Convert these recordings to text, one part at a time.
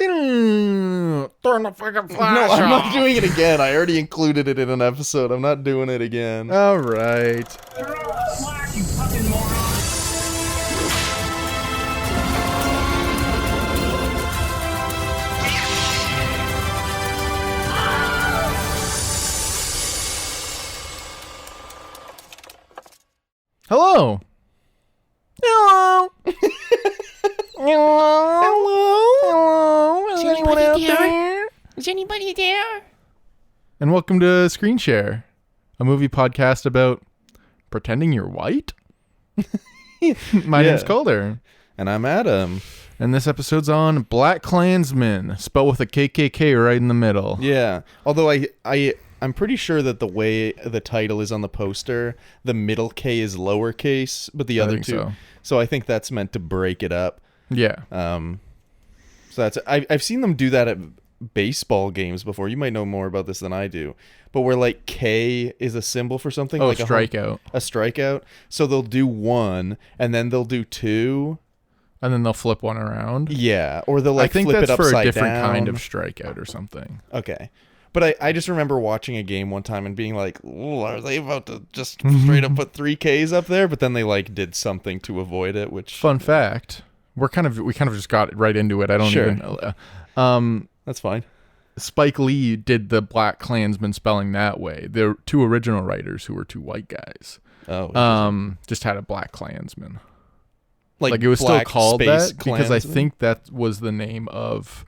Turn the fucking flash No, I'm off. not doing it again. I already included it in an episode. I'm not doing it again. All right. Turn off the flash, you fucking moron! Hello. Hello. Hello. Is anyone out there? Is anybody there? And welcome to Screen Share, a movie podcast about pretending you're white. My name's Calder. And I'm Adam. And this episode's on BlacKklansman, spelled with a KKK right in the middle. Yeah. Although I'm pretty sure that the way the title is on the poster, the middle K is lowercase, but the other two. So I think that's meant to break it up. Yeah. So that's I've seen them do that at baseball games before. You might know more about this than I do. But where like K is a symbol for something, like strikeout. A strikeout. So they'll do one and then they'll do two. And then they'll flip one around. Yeah. Or they'll flip it upside down. I think that's for a different kind of strikeout or something. Okay. But I just remember watching a game one time and being like, are they about to just straight up put 3 Ks up there? But then they like did something to avoid it, which... Fun fact. We kind of just got right into it. I don't even know. That's fine. Spike Lee did the BlacKklansman spelling that way. The two original writers, who were two white guys, just had a BlacKklansman. Like it was still called that because I think that was the name of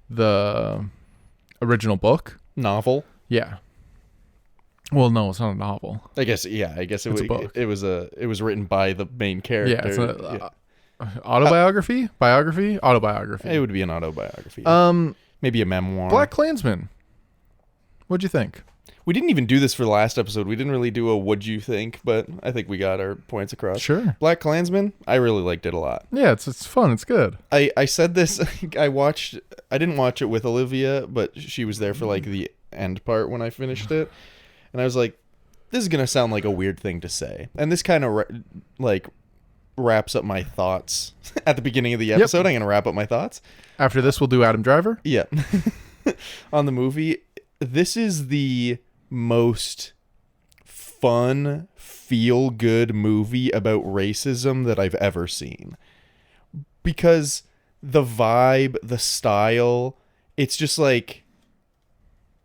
the original book. Novel? Yeah. Well, no, it's not a novel. I guess it's a book. It was written by the main character. Yeah, it's autobiography? Biography? Autobiography. It would be an autobiography. Maybe a memoir. BlacKklansman. What'd you think? We didn't even do this for the last episode. We didn't really do a what'd you think, but I think we got our points across. Sure. BlacKklansman, I really liked it a lot. Yeah, it's fun. It's good. I said this. I didn't watch it with Olivia, but she was there for like the end part when I finished it. And I was like, this is going to sound like a weird thing to say. And this kind of wraps up my thoughts at the beginning of the episode. Yep. I'm going to wrap up my thoughts. After this, we'll do Adam Driver. Yeah. On the movie, this is the most fun, feel-good movie about racism that I've ever seen. Because the vibe, the style, it's just like,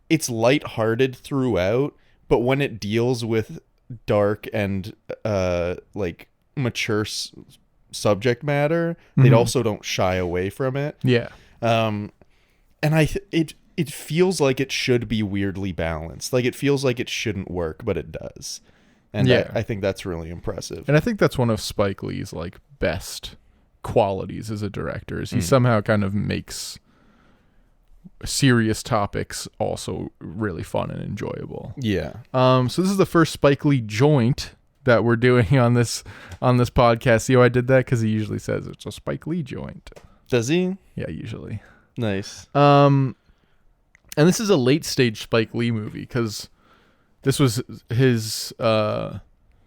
it's lighthearted throughout, but when it deals with dark and mature subject matter, they also don't shy away from it. Yeah. And it feels like it should be weirdly balanced. Like it feels like it shouldn't work, but it does. And yeah. I think that's really impressive. And I think that's one of Spike Lee's like best qualities as a director is he somehow kind of makes serious topics also really fun and enjoyable. Yeah. So this is the first Spike Lee joint that we're doing on this podcast. See how I did that? Because he usually says it's a Spike Lee joint. Does he? Yeah, usually. Nice. And this is a late stage Spike Lee movie because this was his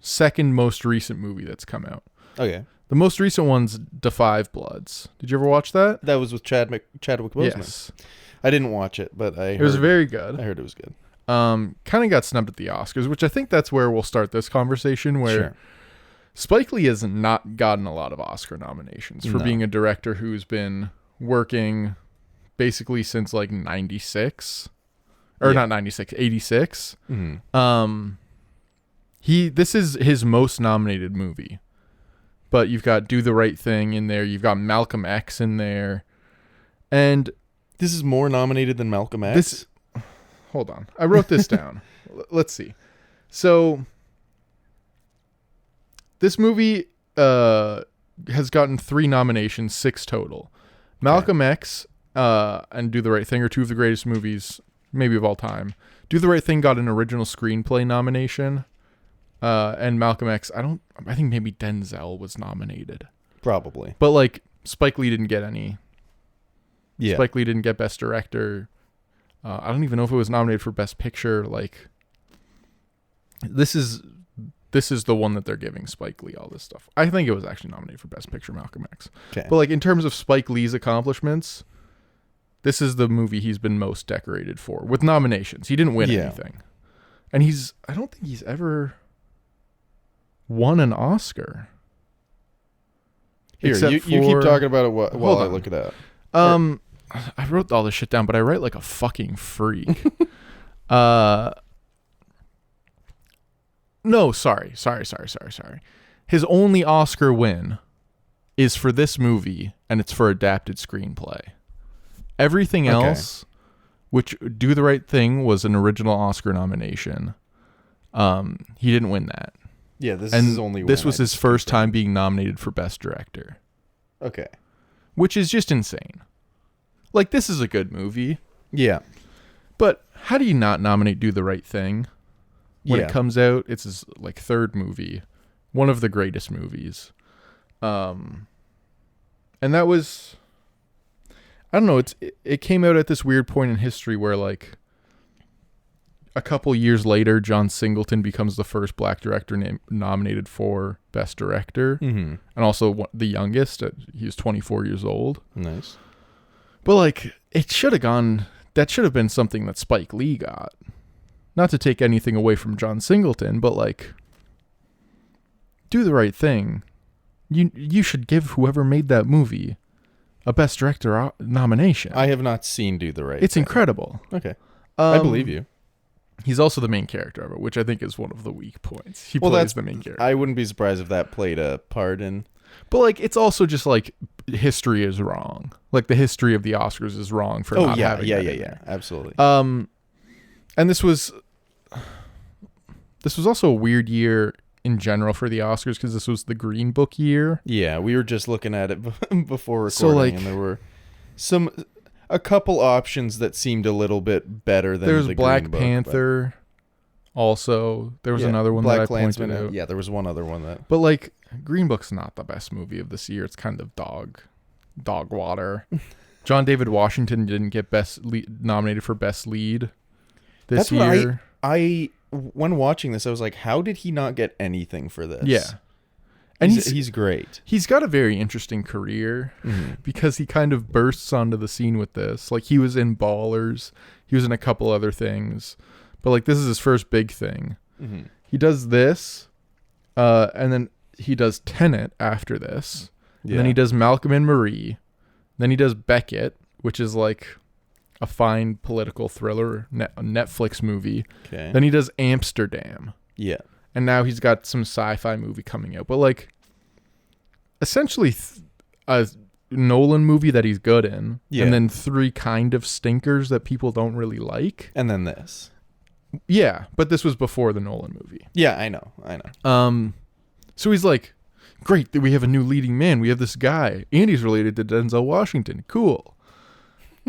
second most recent movie that's come out. Okay. The most recent one's Da 5 Bloods. Did you ever watch that? That was with Chadwick Boseman. Yes. I didn't watch it, but it was very good. I heard it was good. Kind of got snubbed at the Oscars, which I think that's where we'll start this conversation, where Spike Lee has not gotten a lot of Oscar nominations for being a director who's been working basically since like 96 or not 96, 86. Mm-hmm. This is his most nominated movie, but you've got Do the Right Thing in there. You've got Malcolm X in there. And this is more nominated than Malcolm X. Hold on. I wrote this down. Let's see. So this movie has gotten 3 nominations, 6 total. Malcolm X and Do the Right Thing are 2 of the greatest movies maybe of all time. Do the Right Thing got an original screenplay nomination. And Malcolm X, I think maybe Denzel was nominated. Probably. But like Spike Lee didn't get any. Yeah. Spike Lee didn't get Best Director. I don't even know if it was nominated for Best Picture. Like, this is the one that they're giving Spike Lee all this stuff. I think it was actually nominated for Best Picture, Malcolm X. Okay. But like in terms of Spike Lee's accomplishments, This is the movie he's been most decorated for with nominations. He didn't win anything. And I don't think he's ever won an Oscar. Here, you keep talking about it while I look it up. I wrote all this shit down, but I write like a fucking freak. No, sorry. His only Oscar win is for this movie, and it's for adapted screenplay. Everything else, which Do the Right Thing was an original Oscar nomination, he didn't win that. Yeah, this was his first time being nominated for Best Director. Okay. Which is just insane. Like, this is a good movie. Yeah. But how do you not nominate Do the Right Thing? When it comes out, it's his like third movie. One of the greatest movies. And that was, I don't know, it came out at this weird point in history where like a couple years later, John Singleton becomes the first black director nominated for Best Director. Mm-hmm. And also the youngest. He was 24 years old. Nice. But like, that should have been something that Spike Lee got. Not to take anything away from John Singleton, but like, Do the Right Thing. You should give whoever made that movie a Best Director nomination. I have not seen Do the Right Thing. It's incredible. Okay. I believe you. He's also the main character of it, which I think is one of the weak points. He plays the main character. I wouldn't be surprised if that played a part in. But like, it's also just like history is wrong. Like the history of the Oscars is wrong for not having that in there. Absolutely. And this was also a weird year in general for the Oscars because this was the Green Book year. Yeah, we were just looking at it before recording, and there were a couple options that seemed a little bit better than there's the Black Green Book, Panther. Also, there was another one that I pointed BlacKkKlansman, out. Yeah, there was one other one that. But like, Green Book's not the best movie of this year. It's kind of dog water. John David Washington didn't get nominated for Best Lead this year. I when watching this, I was like, how did he not get anything for this? Yeah. And he's great. He's got a very interesting career because he kind of bursts onto the scene with this. Like, he was in Ballers. He was in a couple other things. But, like, this is his first big thing. Mm-hmm. He does this, and then he does Tenet after this. Yeah. And then he does Malcolm and Marie. Then he does Beckett, which is, like, a fine political thriller, a Netflix movie. Okay. Then he does Amsterdam. Yeah. And now he's got some sci-fi movie coming out. But, like, essentially a Nolan movie that he's good in. Yeah. And then 3 kind of stinkers that people don't really like. And then this. Yeah, but this was before the Nolan movie. Yeah, I know. So he's like, great, we have a new leading man. We have this guy. And he's related to Denzel Washington. Cool.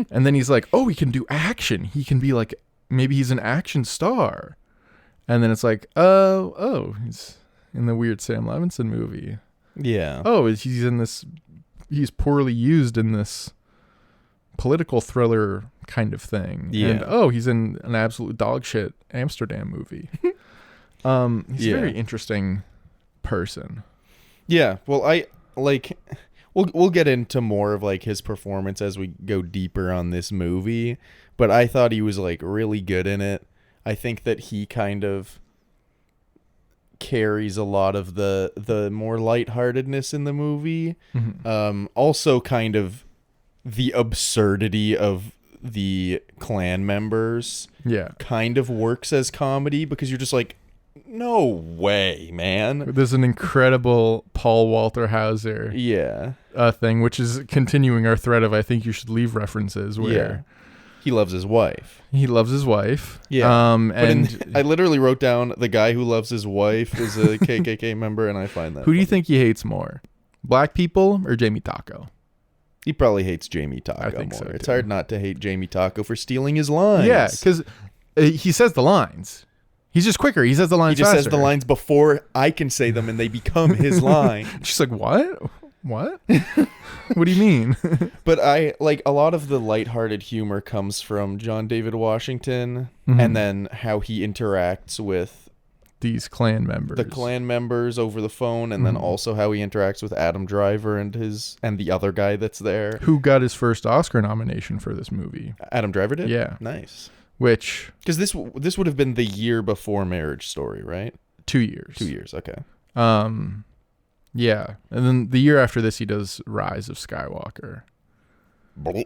And then he's like, oh, he can do action. He can be like, maybe he's an action star. And then it's like, oh, he's in the weird Sam Levinson movie. Yeah. Oh, he's poorly used in this political thriller kind of thing. Yeah. And oh, he's in an absolute dog shit Amsterdam movie. He's a very interesting person. Yeah. Well, we'll get into more of like his performance as we go deeper on this movie, but I thought he was like really good in it. I think that he kind of carries a lot of the more lightheartedness in the movie. Mm-hmm. Also kind of the absurdity of the clan members kind of works as comedy because you're just like, no way, man. There's an incredible Paul Walter Hauser thing, which is continuing our thread of I think you should leave references where he loves his wife. He loves his wife. Yeah. I literally wrote down the guy who loves his wife is a KKK member, and I find that. Who do you think he hates more? Black people or Jamie Taco? He probably hates Jamie Taco I think more. So, it's hard not to hate Jamie Taco for stealing his lines. Yeah, because he says the lines. He's just quicker. He says the lines He just faster. says the lines before I can say them, and they become his line. She's like, what? What? What do you mean? But I like a lot of the lighthearted humor comes from John David Washington, and then how he interacts with these clan members. The clan members over the phone, and then also how he interacts with Adam Driver and the other guy that's there. Who got his first Oscar nomination for this movie? Adam Driver did? Yeah. Nice. Which... Because this would have been the year before Marriage Story, right? 2 years. 2 years, okay. Yeah. And then the year after this, he does Rise of Skywalker. Yeah.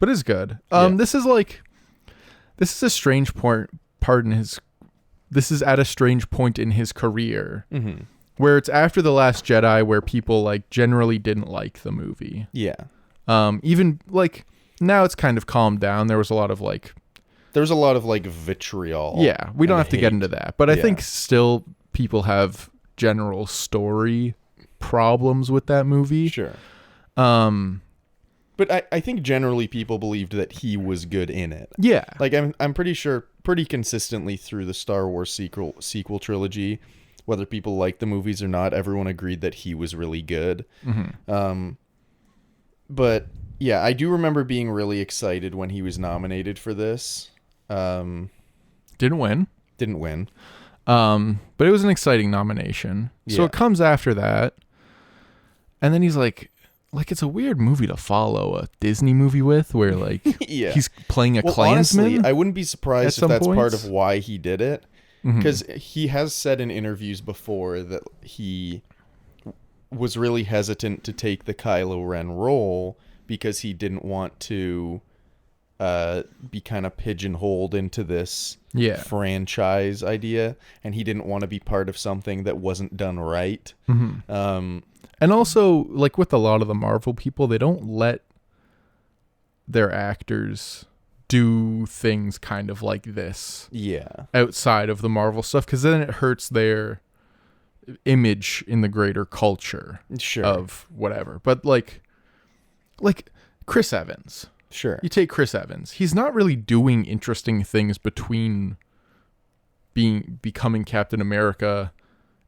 But it's good. This is a strange part in his... This is at a strange point in his career. Mm-hmm. Where it's after The Last Jedi where people, like, generally didn't like the movie. Yeah. Even, like... Now it's kind of calmed down. There was a lot of vitriol. Yeah, we don't have to get into that. But I Yeah. think still people have general story problems with that movie. Sure. But I think generally people believed that he was good in it. Yeah. Like I'm pretty sure pretty consistently through the Star Wars sequel trilogy, whether people liked the movies or not, everyone agreed that he was really good. Mm-hmm. But yeah, I do remember being really excited when he was nominated for this. Didn't win. Didn't win. But it was an exciting nomination. So Yeah. it comes after that. And then he's like it's a weird movie to follow a Disney movie with where like Yeah. he's playing a Klansman. Honestly, I wouldn't be surprised at if that's some part points. of why he did it. Mhm. Because he has said in interviews before that he was really hesitant to take the Kylo Ren role because he didn't want to be kind of pigeonholed into this franchise idea, and he didn't want to be part of something that wasn't done right. Mm-hmm. And also, like with a lot of the Marvel people, they don't let their actors do things kind of like this outside of the Marvel stuff, because then it hurts their image in the greater culture of whatever. But like Chris Evans. Sure. You take Chris Evans. He's not really doing interesting things between becoming Captain America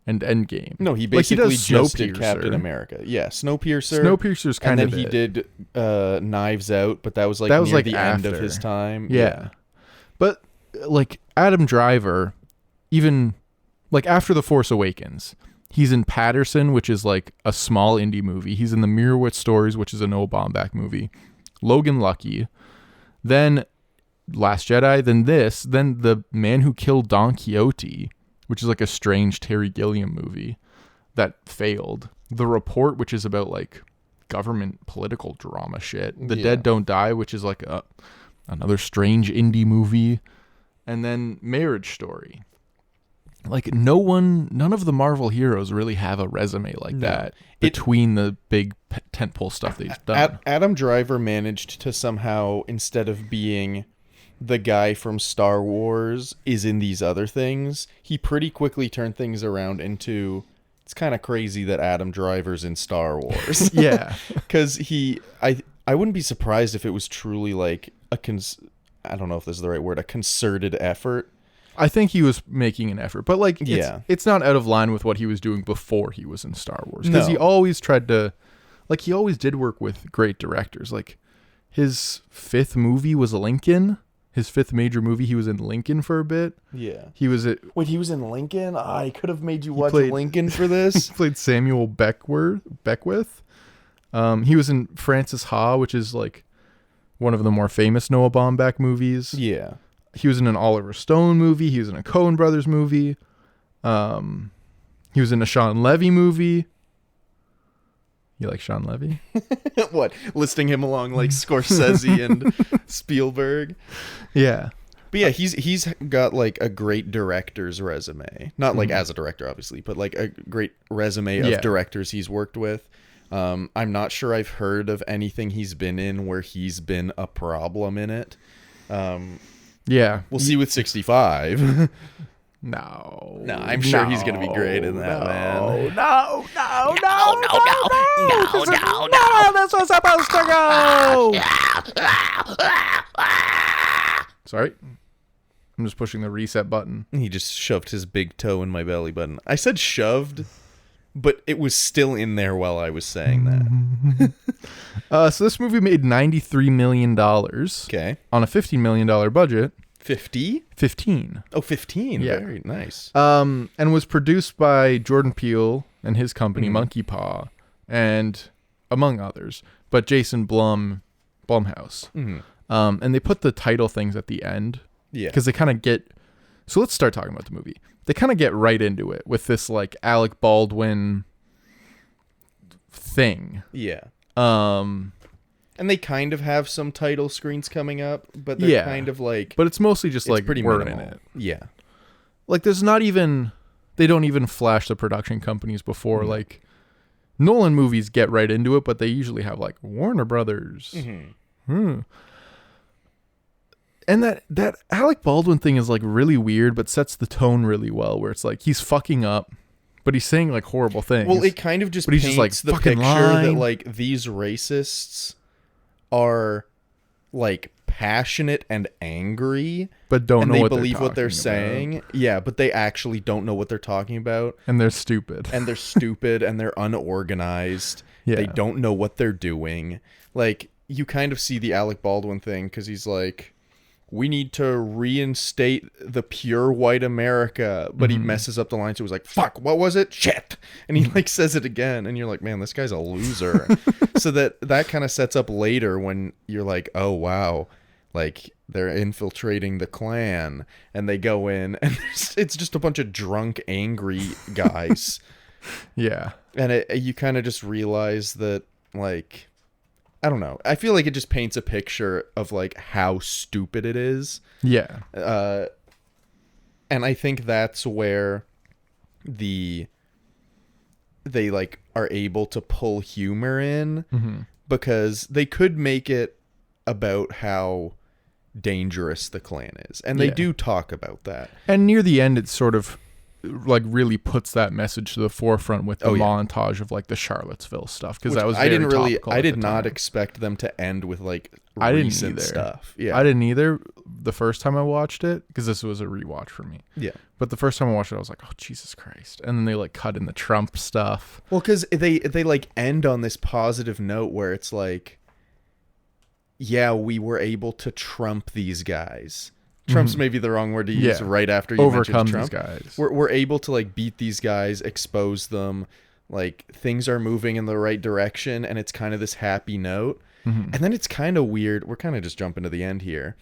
and Endgame. No, he basically does just did Snowpiercer. Captain America. Yeah, Snowpiercer. Snowpiercer's kind of and then he did Knives Out, but that was That near was, like, the end of after. his time. Yeah. But like Adam Driver, even like after The Force Awakens, he's in Patterson, which is like a small indie movie. He's in the Mirrorwitz Stories, which is a Noah Baumbach movie. Logan Lucky, then Last Jedi, then The Man Who Killed Don Quixote, which is like a strange Terry Gilliam movie that failed. The Report, which is about like government political drama shit. The Dead Don't Die, which is like another strange indie movie. And then Marriage Story. Like none of the Marvel heroes really have a resume like that between the big tentpole stuff they've done. Adam Driver managed to somehow, instead of being the guy from Star Wars is in these other things, he pretty quickly turned things around into, it's kind of crazy that Adam Driver's in Star Wars. Yeah. Because I wouldn't be surprised if it was truly like I don't know if this is the right word, a concerted effort. I think he was making an effort, but like, it's not out of line with what he was doing before he was in Star Wars. Because he always tried to, like, he always did work with great directors. Like, his fifth movie was Lincoln. His fifth major movie, he was in Lincoln for a bit. Yeah. He was Wait, he was in Lincoln? I could have made you watch Lincoln for this. He played Samuel Beckwith. He was in Francis Ha, which is like one of the more famous Noah Baumbach movies. Yeah. He was in an Oliver Stone movie. He was in a Coen Brothers movie. He was in a Sean Levy movie. You like Sean Levy? What? Listing him along like Scorsese and Spielberg? Yeah. But yeah, he's got like a great director's resume. Not like as a director, obviously, but like a great resume of directors he's worked with. I'm not sure I've heard of anything he's been in where he's been a problem in it. Yeah. We'll see with 65. No, I'm sure he's going to be great in that, man. No. This was supposed to go. Sorry. I'm just pushing the reset button. He just shoved his big toe in my belly button. I said shoved, but it was still in there while I was saying that. So this movie made $93 million. Okay. On a $50 million budget. 50? 15. Oh, 15. Yeah. Very nice. And was produced by Jordan Peele and his company, Mhm. Monkey Paw, and among others, but Jason Blumhouse. Mhm. And they put the title things at the end Yeah. because they kind of get. So let's start talking about the movie. They kind of get right into it with this like Alec Baldwin thing. Yeah. Um, And they kind of have some title screens coming up, but they're kind of like, but it's mostly just it's like pretty we're minimal. in it. Yeah. Like there's not even, they don't even flash the production companies before. No. Like Nolan movies get right into it, but they usually have like Warner Brothers. Mm-hmm. And that Alec Baldwin thing is like really weird, but sets the tone really well. Where it's like he's fucking up, but he's saying like horrible things. Well, it kind of just But he's paints just like, the "Fucking picture that line." like these racists are like passionate and angry, but don't and know they what believe what they're talking saying. Yeah, but they actually don't know what they're talking about, and they're stupid. and they're stupid and they're unorganized. Yeah. They don't know what they're doing. Like you kind of see the Alec Baldwin thing because he's like, we need to reinstate the pure white America, but he messes up the line. So he was like, fuck, what was it? Shit. And he like says it again. And you're like, man, this guy's a loser. So that kind of sets up later when you're like, oh, wow, like they're infiltrating the Klan, and they go in and it's just a bunch of drunk, angry guys. Yeah. And you kind of just realize that, like, I don't know. I feel like it just paints a picture of like how stupid it is. Yeah. And I think that's where they like are able to pull humor in, because they could make it about how dangerous the Klan is, and they Yeah. do talk about that. And near the end, it sort of like really puts that message to the forefront with the Oh, yeah. montage of like the Charlottesville stuff, because Which that was I didn't very really. topical I at did the not time. expect them to end with like I didn't recent either. stuff. Yeah, I didn't either the first time I watched it, because this was a rewatch for me. Yeah. But the first time I watched it, I was like, oh, Jesus Christ. And then they like cut in the Trump stuff. Well, because they like end on this positive note where it's like, yeah, we were able to trump these guys. Trump's maybe the wrong word to use right after you overcome mentioned these Trump. guys. We're able to like beat these guys, expose them, like things are moving in the right direction, and it's kind of this happy note. And then it's kind of weird. We're kind of just jumping to the end here,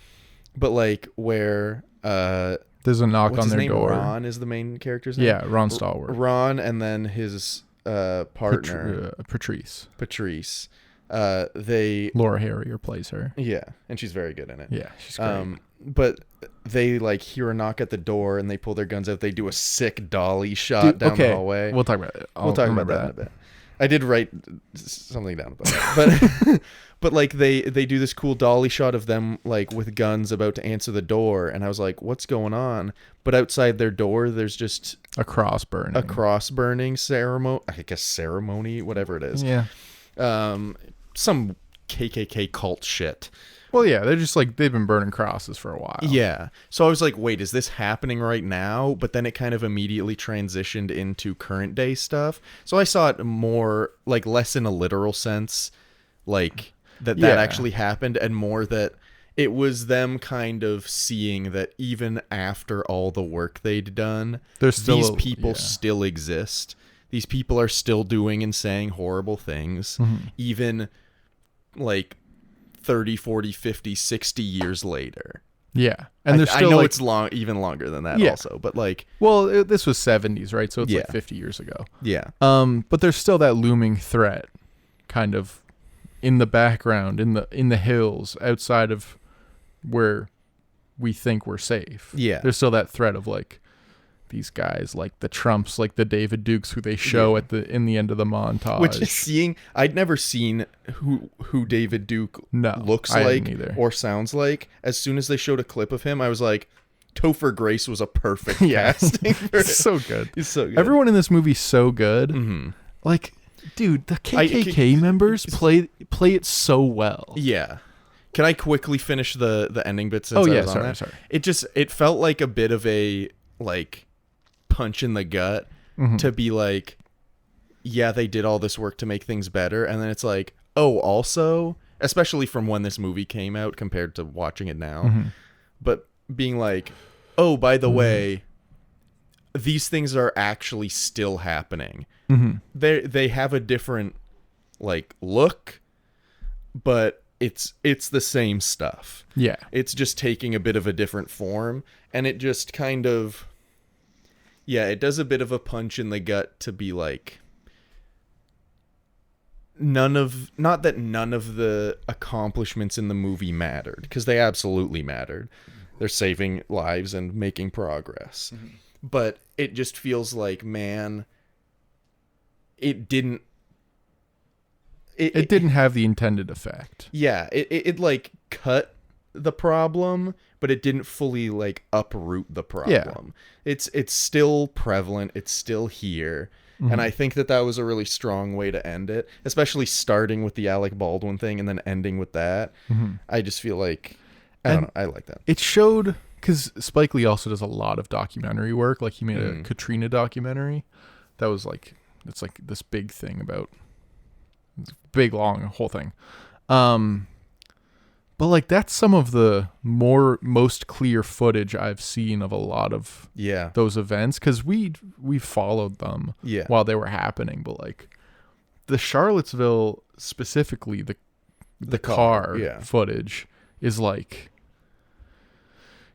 but like where There's a knock what's on his their name? door. Ron is the main character's name. Yeah, Ron Stallworth. Ron, and then his partner Patrice. Patrice. They Laura Harrier plays her. yeah, and she's very good in it. Yeah, she's great. But they like hear a knock at the door and they pull their guns out. They do a sick dolly shot down the hallway. We'll talk about it. We'll talk about that in a bit. I did write something down about that, but like they do this cool dolly shot of them like with guns about to answer the door, and I was like, what's going on? But outside their door, there's just A cross burning. a cross burning ceremony. I guess ceremony, whatever it is. Yeah. Some KKK cult shit. Well, yeah, they're just like, they've been burning crosses for a while. Yeah. So I was like, wait, is this happening right now? But then it kind of immediately transitioned into current day stuff. So I saw it more like less in a literal sense, like that Yeah. actually happened, and more that it was them kind of seeing that even after all the work they'd done, There's still these a- people yeah. still exist. These people are still doing and saying horrible things, even like 30, 40, 50, 60 years later. Yeah. And there's I still know like, it's long, even longer than that Yeah. also, but like, well, this was 70s, right? So it's like Yeah. 50 years ago. yeah. But there's still that looming threat kind of in the background, in the hills outside of where we think we're safe. Yeah. There's still that threat of like these guys, like the Trumps, like the David Dukes, who they show Yeah. in the end of the montage. Which is I'd never seen who David Duke No, looks I like hadn't either. or sounds like. As soon as they showed a clip of him, I was like, Topher Grace was a perfect Yeah. casting for It's it. so good. He's so good. Everyone in this movie's so good. Mm-hmm. Like, dude, the KKK members play it so well. Yeah. Can I quickly finish the ending bit since Oh, I yeah, was on sorry. that? It felt like a bit of a like punch in the gut to be like, yeah, they did all this work to make things better, and then it's like, oh, also, especially from when this movie came out compared to watching it now, but being like, oh, by the way, these things are actually still happening. They have a different like look, but it's the same stuff. Yeah. It's just taking a bit of a different form, and it just kind of, it does a bit of a punch in the gut to be like, not that none of the accomplishments in the movie mattered, because they absolutely mattered. They're saving lives and making progress. But it just feels like, man, it didn't have the intended effect. Yeah, it like cut the problem, but it didn't fully like uproot the problem. It's still prevalent, it's still here. And I think that was a really strong way to end it, especially starting with the Alec Baldwin thing and then ending with that. I just feel like, I don't know, I like that. It showed, because Spike Lee also does a lot of documentary work. Like, he made a Katrina documentary that was like, it's like this big thing about, big, long, whole thing. But like, that's some of the most clear footage I've seen of a lot of those events, because we followed them while they were happening. But like, the Charlottesville, specifically the car footage is like,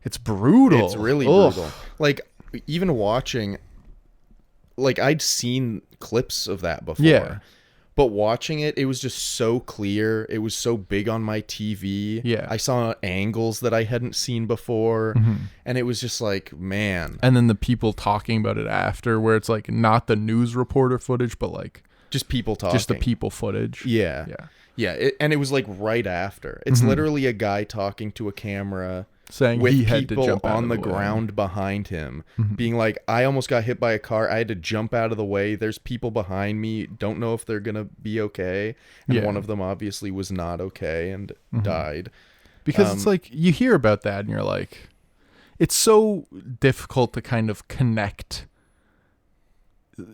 it's brutal. It's really brutal. Like, even watching, like, I'd seen clips of that before. But watching it, it was just so clear. It was so big on my TV. I saw angles that I hadn't seen before. And it was just like, man. And then the people talking about it after, where it's like not the news reporter footage, but like just people talking. Just the people footage. Yeah. And it was like right after. It's literally a guy talking to a camera, saying with he had people to jump out on of the way. ground behind him, being like, I almost got hit by a car. I had to jump out of the way. There's people behind me. Don't know if they're going to be okay. And one of them obviously was not okay and died. Because it's like, you hear about that and you're like, it's so difficult to kind of connect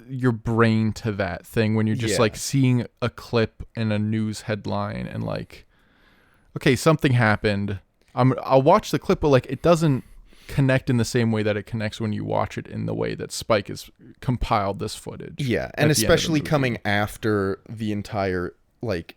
your brain to that thing when you're just like seeing a clip in a news headline and like, okay, something happened. I'll watch the clip, but like, it doesn't connect in the same way that it connects when you watch it in the way that Spike has compiled this footage. Yeah, and especially coming after the entire like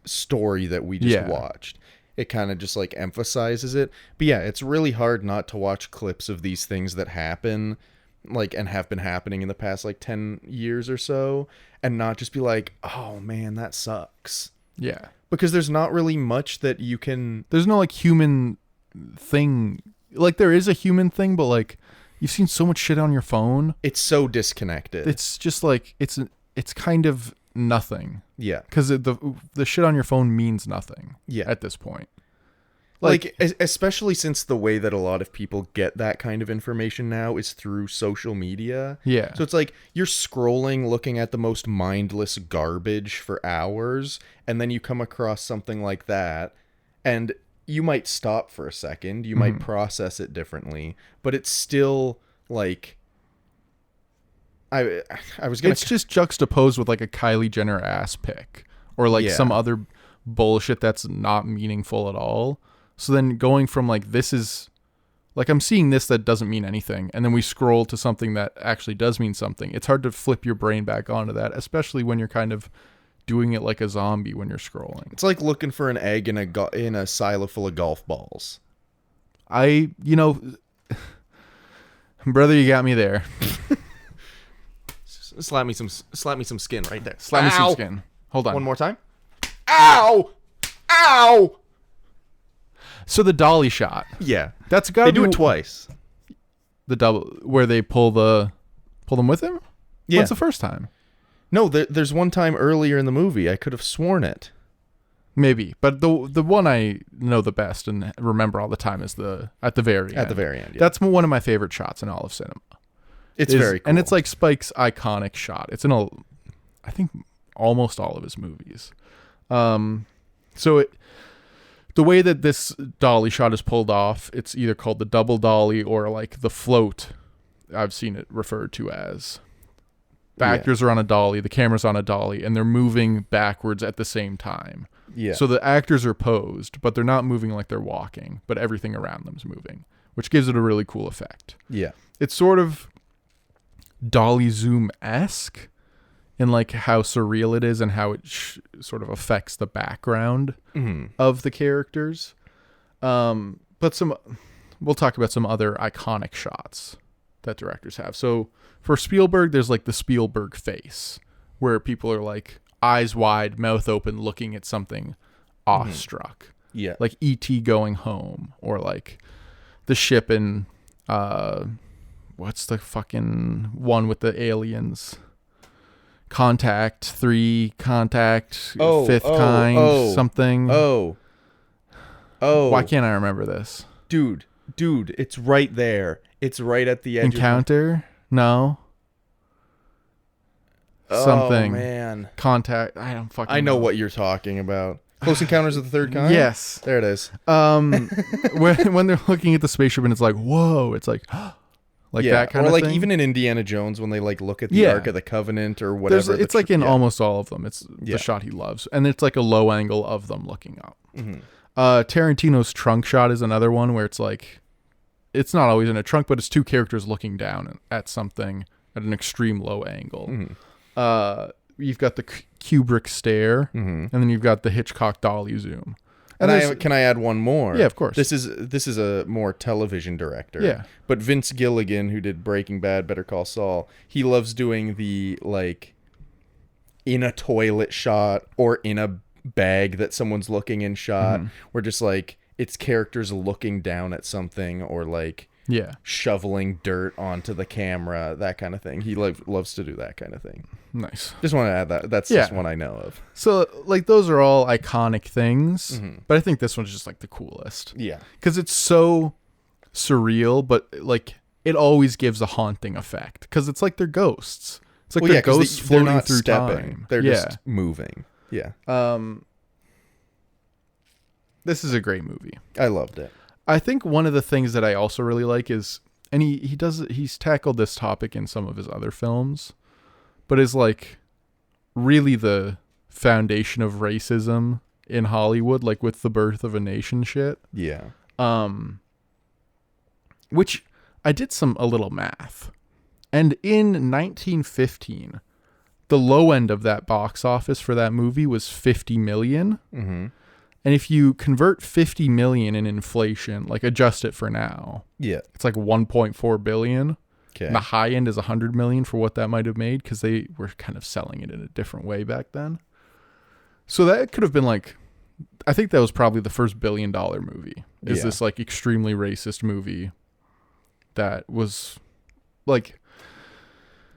story that we just watched. It kind of just like emphasizes it. But yeah, it's really hard not to watch clips of these things that happen, like, and have been happening in the past like 10 years or so, and not just be like, oh man, that sucks. Yeah. Because there's not really much that you can... There's no, like, human thing. Like, there is a human thing, but, like, you've seen so much shit on your phone. It's so disconnected. It's just, like, it's kind of nothing. Yeah. Because the shit on your phone means nothing. Yeah. At this point. Like, especially since the way that a lot of people get that kind of information now is through social media. Yeah. So it's like, you're scrolling, looking at the most mindless garbage for hours, and then you come across something like that, and you might stop for a second, you might process it differently, but it's still, like... I was gonna... It's just juxtaposed with, like, a Kylie Jenner ass pic, or, like, some other bullshit that's not meaningful at all. So then going from like, this is like, I'm seeing this that doesn't mean anything, and then we scroll to something that actually does mean something. It's hard to flip your brain back onto that, especially when you're kind of doing it like a zombie when you're scrolling. It's like looking for an egg in a silo full of golf balls. Brother, you got me there. Slap me some skin right there. Slap me some skin. Hold on. One more time. Ow! Ow! So the dolly shot. Yeah. That's got to be... They do it twice. The double... Where they pull them with him? Yeah. What's the first time? No, there's one time earlier in the movie. I could have sworn it. Maybe. But the one I know the best and remember all the time is at the very end. At the very end, yeah. That's one of my favorite shots in all of cinema. It's very cool. And it's like Spike's iconic shot. It's in I think almost all of his movies. The way that this dolly shot is pulled off, it's either called the double dolly or like the float. I've seen it referred to as. The actors are on a dolly, the camera's on a dolly, and they're moving backwards at the same time. Yeah. So the actors are posed, but they're not moving like they're walking, but everything around them's moving, which gives it a really cool effect. Yeah. It's sort of dolly zoom-esque in like how surreal it is and how it sort of affects the background of the characters. But we'll talk about some other iconic shots that directors have. So for Spielberg, there's like the Spielberg face, where people are like eyes wide, mouth open, looking at something awestruck. Yeah. Like E.T. going home, or like the ship in what's the fucking one with the aliens? Contact 3, Contact, Fifth Kind, something. Oh. Why can't I remember this? Dude, it's right there. It's right at the edge. Encounter? No. Something. Oh, man. Contact. I don't fucking I know what you're talking about. Close Encounters of the Third Kind? Yes. There it is. When they're looking at the spaceship and it's like, whoa, it's like, like that kind or of like thing. even in Indiana Jones when they like look at the Ark of the Covenant or whatever. It's like in almost all of them. It's the shot he loves. And it's like a low angle of them looking up. Tarantino's trunk shot is another one where it's like, it's not always in a trunk, but it's two characters looking down at something at an extreme low angle. You've got the Kubrick stare, and then you've got the Hitchcock dolly zoom. And can I add one more? Yeah, of course. This is a more television director. Yeah. But Vince Gilligan, who did Breaking Bad, Better Call Saul, he loves doing the like in a toilet shot or in a bag that someone's looking in shot, where just like it's characters looking down at something or like shoveling dirt onto the camera, that kind of thing. He loves to do that kind of thing. Nice. Just want to add that. That's just one I know of. So like those are all iconic things, but I think this one's just like the coolest. Yeah. Because it's so surreal, but like it always gives a haunting effect because it's like they're ghosts. It's like they're ghosts floating they're not through stepping. time. They're just moving. Yeah. This is a great movie. I loved it. I think one of the things that I also really like is, and he's tackled this topic in some of his other films, but is like really the foundation of racism in Hollywood, like with the Birth of a Nation shit. Yeah. Which I did a little math, and in 1915, the low end of that box office for that movie was 50 million. And if you convert 50 million in inflation, like adjust it for now, it's like 1.4 billion. Okay. And the high end is 100 million for what that might have made, because they were kind of selling it in a different way back then. So that could have been like, I think that was probably the first $1 billion movie. Is this like extremely racist movie that was like,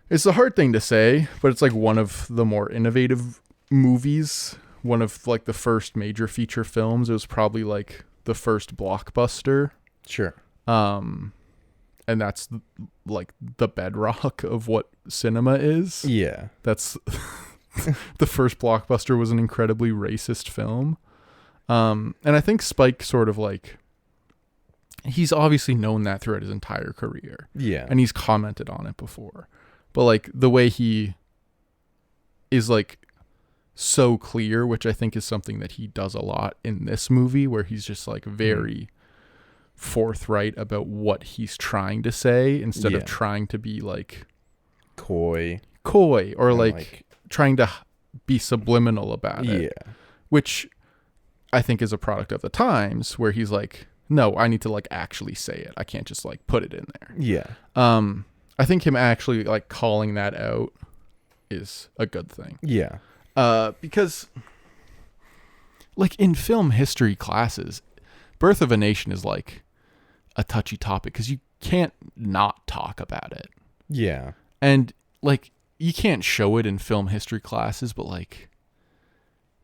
it's a hard thing to say, but it's like one of the more innovative movies. One of like the first major feature films. It was probably like the first blockbuster. Sure. And that's like the bedrock of what cinema is. Yeah. That's the first blockbuster was an incredibly racist film. And I think Spike sort of like, he's obviously known that throughout his entire career. Yeah. And he's commented on it before. But like the way he is like so clear, which I think is something that he does a lot in this movie, where he's just like very forthright about what he's trying to say instead of trying to be like coy or like trying to be subliminal about it. Which I think is a product of the times, where he's like, no, I need to like actually say it. I can't just like put it in there. Yeah. I think him actually like calling that out is a good thing. Yeah. Because like in film history classes, Birth of a Nation is like a touchy topic because you can't not talk about it. Yeah. And like you can't show it in film history classes, but like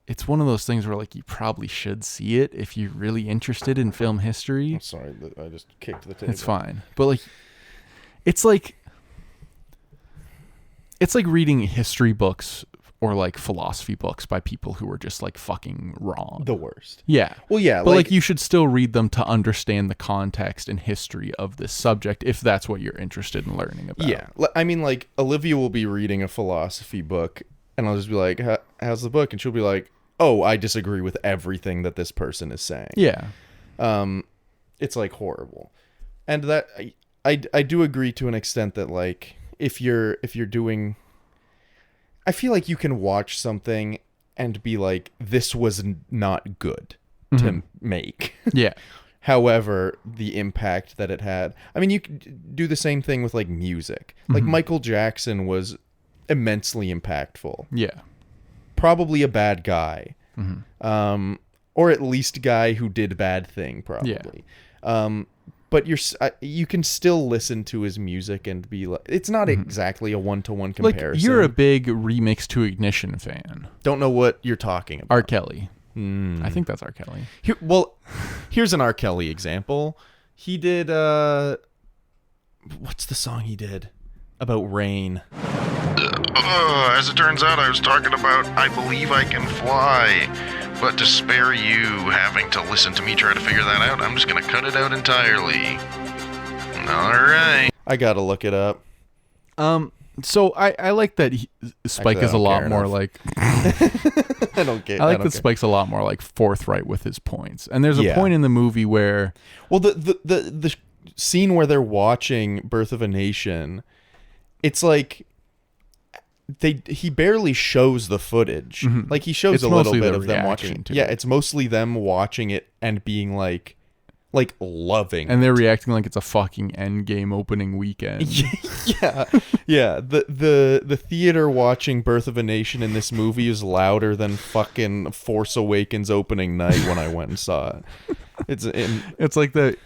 it's one of those things where like you probably should see it if you're really interested in film history. I'm sorry, I just kicked the table. It's fine. But like it's like reading history books or like philosophy books by people who are just like fucking wrong. The worst. Yeah. Well, yeah. But like you should still read them to understand the context and history of this subject if that's what you're interested in learning about. Yeah. I mean, like Olivia will be reading a philosophy book and I'll just be like, how's the book? And she'll be like, oh, I disagree with everything that this person is saying. Yeah. It's like horrible. And that I do agree to an extent that like if you're doing, I feel like you can watch something and be like, this was not good to make. Yeah. However, the impact that it had. I mean, you could do the same thing with like music. Like Michael Jackson was immensely impactful. Yeah. Probably a bad guy. Or at least a guy who did bad thing, probably. Yeah. But you can still listen to his music and be like, it's not exactly a one-to-one comparison. Like, you're a big Remix to Ignition fan. Don't know what you're talking about. R. Kelly. I think that's R. Kelly. Here's an R. Kelly example. He did, what's the song he did about rain? As it turns out, I was talking about I Believe I Can Fly. But to spare you having to listen to me try to figure that out, I'm just going to cut it out entirely. All right. I got to look it up. So I like that Spike is a lot more like... I don't care. I like that Spike's a lot more like forthright with his points. And there's a point in the movie where... Well, the scene where they're watching Birth of a Nation, it's like... He barely shows the footage. Like he shows a little bit of them watching. Yeah, it's mostly them watching it and being like loving. And they're reacting like it's a fucking Endgame opening weekend. Yeah. The theater watching Birth of a Nation in this movie is louder than fucking Force Awakens opening night when I went and saw it. It's like the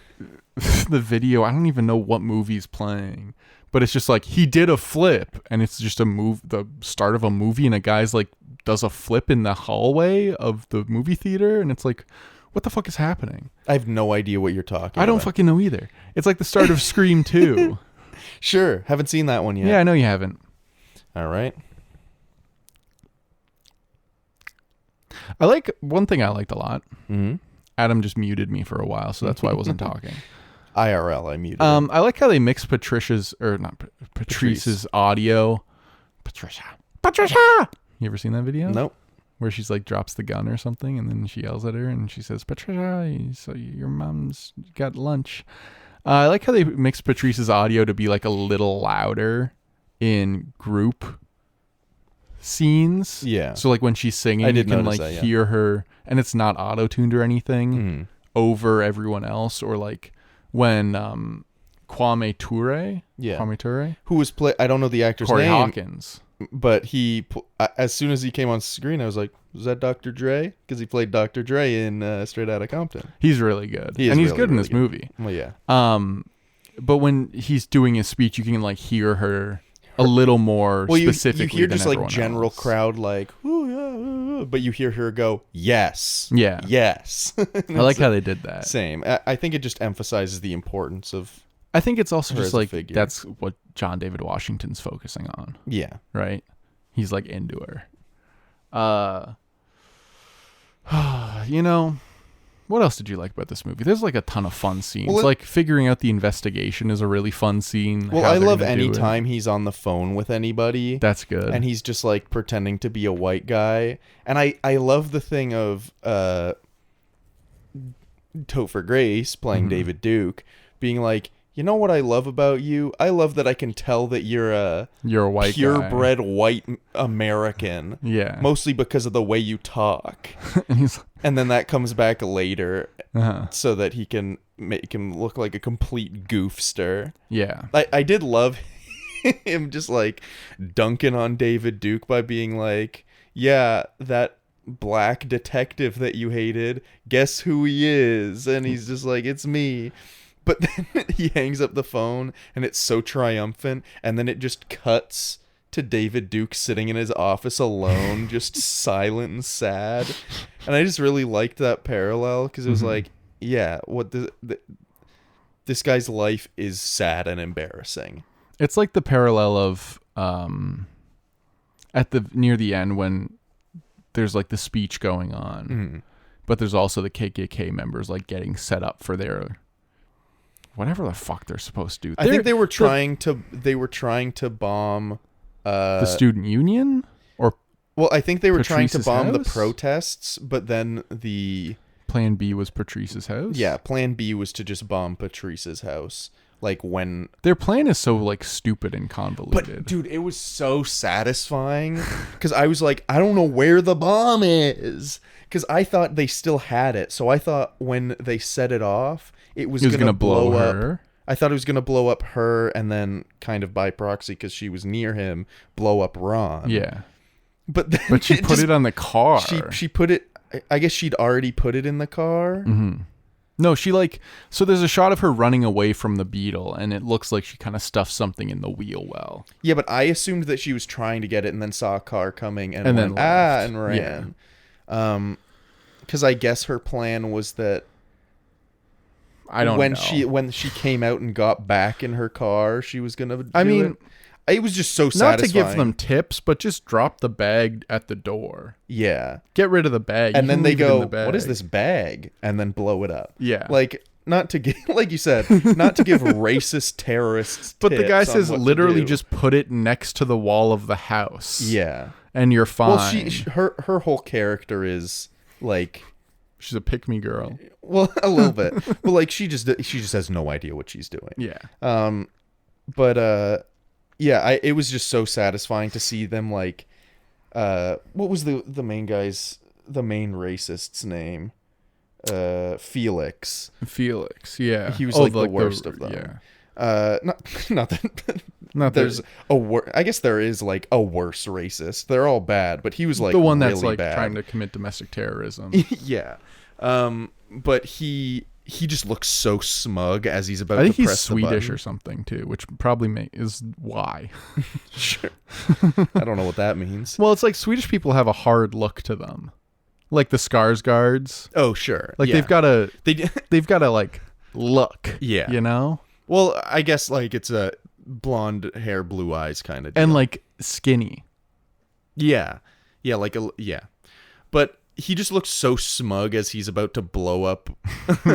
video. I don't even know what movie's playing. But it's just like, he did a flip, and it's just the start of a movie, and a guy's like, does a flip in the hallway of the movie theater, and it's like, what the fuck is happening? I have no idea what you're talking about. I don't fucking know either. It's like the start of Scream 2. Sure. Haven't seen that one yet. Yeah, I know you haven't. All right. One thing I liked a lot. Adam just muted me for a while, so that's why I wasn't talking. IRL, I muted. I like how they mix Patrice's audio. Patricia. You ever seen that video? Nope. Where she's like drops the gun or something, and then she yells at her, and she says, "Patricia, so your mom's got lunch." I like how they mix Patrice's audio to be like a little louder in group scenes. Yeah. So like when she's singing, you can like hear her, and it's not auto-tuned or anything over everyone else, or like. When Kwame Ture, who was I don't know the actor's Corey name, Hawkins, but he as soon as he came on screen, I was like, "Was that Dr. Dre?" Because he played Dr. Dre in Straight Outta Compton. He's really good, and he's good in this movie. Well, yeah. But when he's doing his speech, you can like hear her a little more specifically. You hear just like general else. Crowd like, "Ooh, yeah," but you hear her go, "Yes, yeah, yes." I like how they did that. Same. I think it just emphasizes the importance of. I think it's also just like that's what John David Washington's focusing on. Yeah. Right. He's like into her. You know. What else did you like about this movie? There's like a ton of fun scenes. Like figuring out the investigation is a really fun scene. Well, I love any time he's on the phone with anybody. That's good. And he's just like pretending to be a white guy. And I love the thing of Topher Grace playing David Duke being like, you know what I love about you? I love that I can tell that you're a white purebred white American. Yeah. Mostly because of the way you talk. And then that comes back later so that he can make him look like a complete goofster. Yeah. I did love him just like dunking on David Duke by being like, yeah, that black detective that you hated, guess who he is? And he's just like, it's me. But then he hangs up the phone and it's so triumphant, and then it just cuts to David Duke sitting in his office alone, just silent and sad. And I just really liked that parallel because it was like, yeah, what this guy's life is sad and embarrassing. It's like the parallel of at the near the end when there's like the speech going on, but there's also the KKK members like getting set up for their whatever the fuck they're supposed to do. I think they were trying to bomb the student union, or Well, I think they were trying to Patrice's bomb the house? protests, but then the Plan B was Patrice's house. plan B was to just bomb Patrice's house. Like when Their plan is so like stupid and convoluted. But dude, it was so satisfying because I was like, I don't know where the bomb is, because I thought they still had it. So I thought when they set it off, it was gonna blow up. her. I thought it was gonna blow up her, and then kind of by proxy, because she was near him, blow up Ron. Yeah. But then But she put it on the car. She put it. I guess she'd already put it in the car. Mm-hmm. No, she like, so there's a shot of her running away from the beetle, and it looks like she kind of stuffed something in the wheel well. Yeah, but I assumed that she was trying to get it and then saw a car coming and then went, left. and ran. Because I guess her plan was that I don't know. when she came out and got back in her car, she was gonna do mean, it was just so not satisfying. to give them tips, but just drop the bag at the door. Yeah. Get rid of the bag. And You then can they leave it in go, the bag. what is this bag? And then blow it up. Yeah. Like, not to give, like you said, not to give racist terrorists But the guy tips on says what to literally do. just put it next to the wall of the house. Yeah. And you're fine. Well, her whole character is like, She's a pick-me girl. well, a little bit. But like she just has no idea what she's doing. Yeah. But yeah, it was just so satisfying to see them like what was the main racist's name? Felix. Felix, yeah. He was like the worst of them. Yeah. Not that Not there's I guess there is like a worse racist. They're all bad, but he was like the one really that's like bad. trying to commit domestic terrorism. Yeah. But he just looks so smug as he's about I think to he's press the Swedish button. or something too, which probably is why. Sure. I don't know what that means. Well, it's like Swedish people have a hard look to them, like the Skarsgårds. Oh, sure. Like yeah. they've got a They they've got a like look. Yeah. You know, Well, I guess like it's a blonde hair, blue eyes kind of deal. and like skinny. Yeah. Yeah, like yeah. But he just looks so smug as he's about to blow up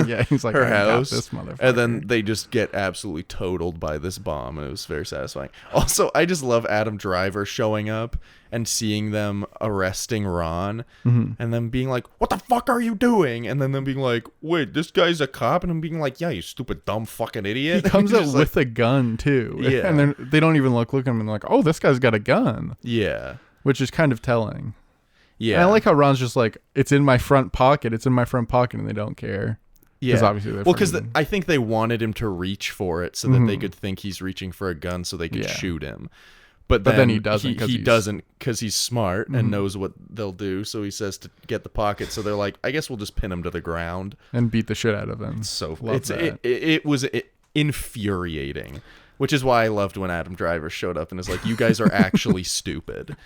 Yeah, he's like, her I got house. this motherfucker. And then they just get absolutely totaled by this bomb, and it was very satisfying. Also, I just love Adam Driver showing up and seeing them arresting Ron, and then being like, "What the fuck are you doing?" And then them being like, "Wait, this guy's a cop," and I'm being like, "Yeah, you stupid dumb fucking idiot." He comes He's out just with a gun too. Yeah. And they don't even look at him and like, oh, this guy's got a gun, yeah, which is kind of telling. yeah. And I like how Ron's just like, it's in my front pocket. It's in my front pocket, and they don't care. Yeah, obviously they're because from- I think they wanted him to reach for it so that they could think he's reaching for a gun, so they could Yeah. shoot him. But then he doesn't 'cause He he's- doesn't because he's smart and knows what they'll do. So he says to get the pocket. So they're like, I guess we'll just pin him to the ground. and beat the shit out of him. So Love it's that. it was infuriating, which is why I loved when Adam Driver showed up and is like, you guys are actually stupid.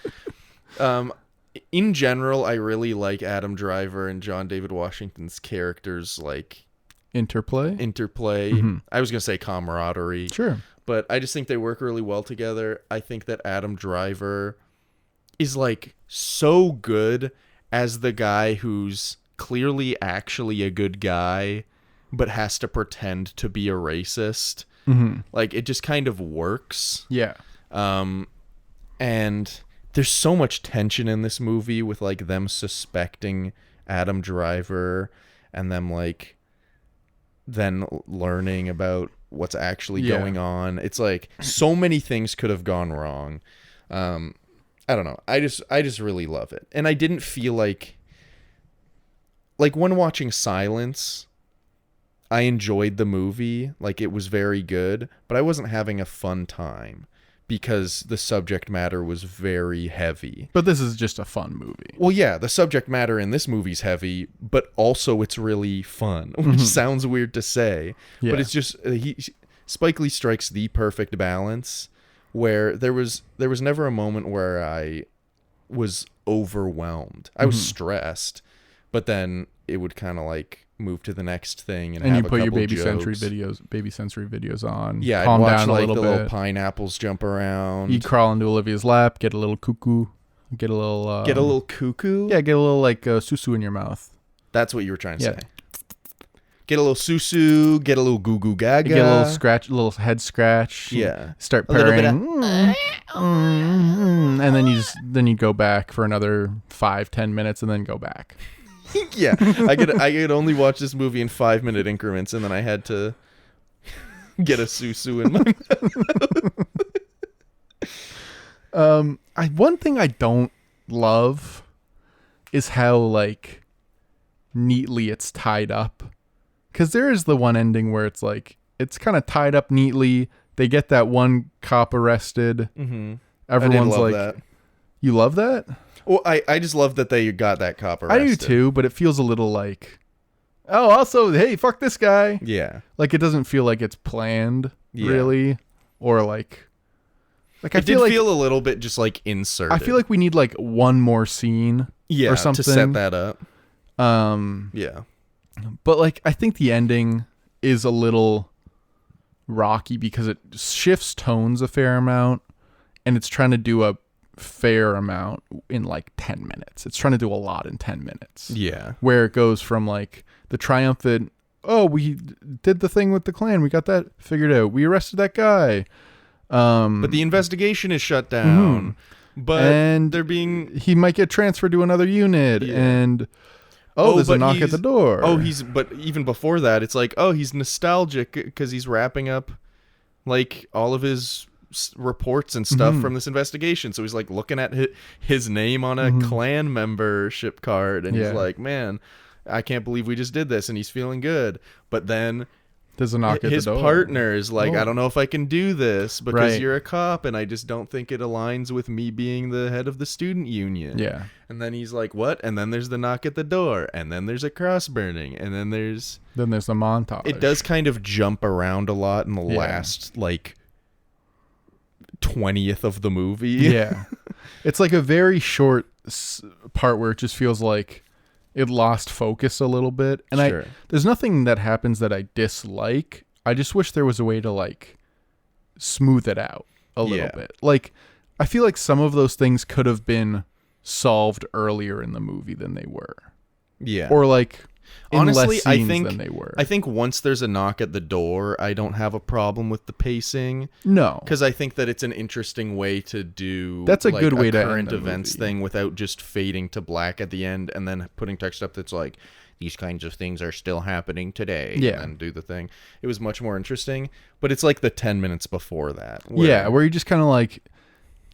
In general, I really like Adam Driver and John David Washington's characters like interplay. I was gonna say camaraderie, Sure. but I just think they work really well together. I think that Adam Driver is like so good as the guy who's clearly actually a good guy but has to pretend to be a racist. Like it just kind of works. Yeah. And there's so much tension in this movie with like them suspecting Adam Driver and them like then learning about what's actually going on. It's like so many things could have gone wrong. I don't know. I just really love it. And I didn't feel like when watching Silence, I enjoyed the movie. Like it was very good, but I wasn't having a fun time because the subject matter was very heavy. But this is just a fun movie. Well, yeah, the subject matter in this movie's heavy, but also it's really fun, which sounds weird to say, Yeah. but it's just Spike Lee strikes the perfect balance where there was never a moment where I was overwhelmed. I was stressed, but then it would kind of like move to the next thing and And have you put a your couple baby sensory jokes. videos on. Yeah, calm I'd watch down a like little the bit. little pineapples jump around. You'd crawl into Olivia's lap, get a little cuckoo, get a little Get a little cuckoo. yeah, get a little like susu in your mouth. That's what you were trying to Yeah. say. Get a little susu, get a little goo goo gaga. Get a little scratch, a little head scratch. Yeah. Start A little purring. bit And then you go back for another 5-10 minutes and then go back. Yeah. I could only watch this movie in 5-minute increments, and then I had to get a susu in my mouth. One thing I don't love is how like neatly it's tied up. Because there is the one ending where it's like, it's kind of tied up neatly. They get that one cop arrested. Mm-hmm. Everyone's like, that. You love that? Well, I just love that they got that cop arrested. I do too, but it feels a little like, oh, also, hey, fuck this guy. Yeah. Like, it doesn't feel like it's planned, really. Or like I feel a little bit just like inserted. I feel like we need like one more scene or something to set that up. Yeah. But like, I think the ending is a little rocky because it shifts tones a fair amount, and it's trying to do a fair amount in like 10 minutes. It's trying to do a lot in 10 minutes. Yeah. Where it goes from like the triumphant, oh, we did the thing with the Klan. We got that figured out. We arrested that guy. But the investigation is shut down. But he might get transferred to another unit. Yeah. And there's a knock at the door. But even before that, it's like, he's nostalgic because he's wrapping up like all of his reports and stuff from this investigation. So he's like looking at his name on a Klan membership card, and he's like, man, I can't believe we just did this, and he's feeling good. But then there's a knock at the door. His partner is like, I don't know if I can do this because you're a cop, and I just don't think it aligns with me being the head of the student union. Yeah. And then he's like, what? And then there's the knock at the door, and then there's a cross burning, and then there's the montage. It does kind of jump around a lot in the last like 20th of the movie. Yeah. It's like a very short part where it just feels like it lost focus a little bit. And there's nothing that happens that I dislike. I just wish there was a way to like smooth it out a little bit. Like, I feel like some of those things could have been solved earlier in the movie than they were. Yeah. Or like, honestly, less scenes than they were. I think once there's a knock at the door, I don't have a problem with the pacing. No, because I think that it's an interesting way to do. That's a good way to end current the events movie. thing without just fading to black at the end and then putting text up that's like, these kinds of things are still happening today. Yeah, and do the thing. It was much more interesting, but it's like the 10 minutes before that. Where you're just kind of like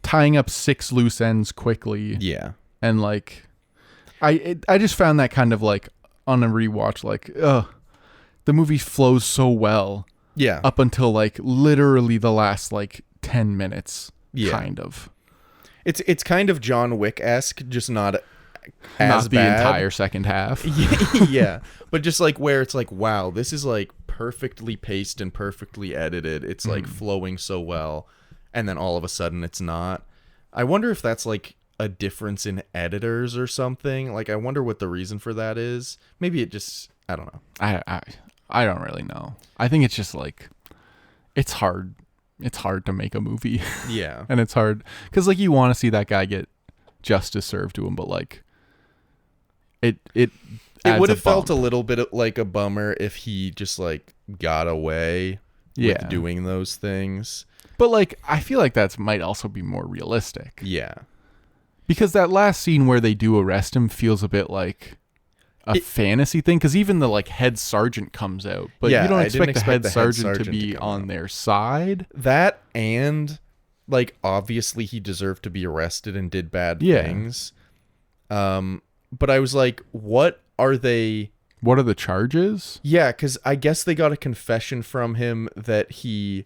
tying up 6 loose ends quickly. Yeah, and like, I just found that kind of like, on a rewatch, like, the movie flows so well. Yeah. Up until like literally the last like 10 minutes. Yeah. Kind of. It's kind of John Wick-esque, just not as the bad. Entire second half. Yeah. But just like where it's like, wow, this is like perfectly paced and perfectly edited. It's like flowing so well. And then all of a sudden it's not. I wonder if that's like a difference in editors or something. Like, I wonder what the reason for that is. Maybe it just, I don't know. I don't really know. I think it's just like, it's hard to make a movie. Yeah. And it's hard because like you want to see that guy get justice served to him, but like it would have felt a little bit like a bummer if he just like got away with doing those things. But like, I feel like that might also be more realistic. Yeah. Because that last scene where they do arrest him feels a bit like a fantasy thing. Because even the like head sergeant comes out, but you don't expect the head sergeant to be on their side. That, and like obviously he deserved to be arrested and did bad things. But I was like, what are the charges? Yeah, because I guess they got a confession from him that he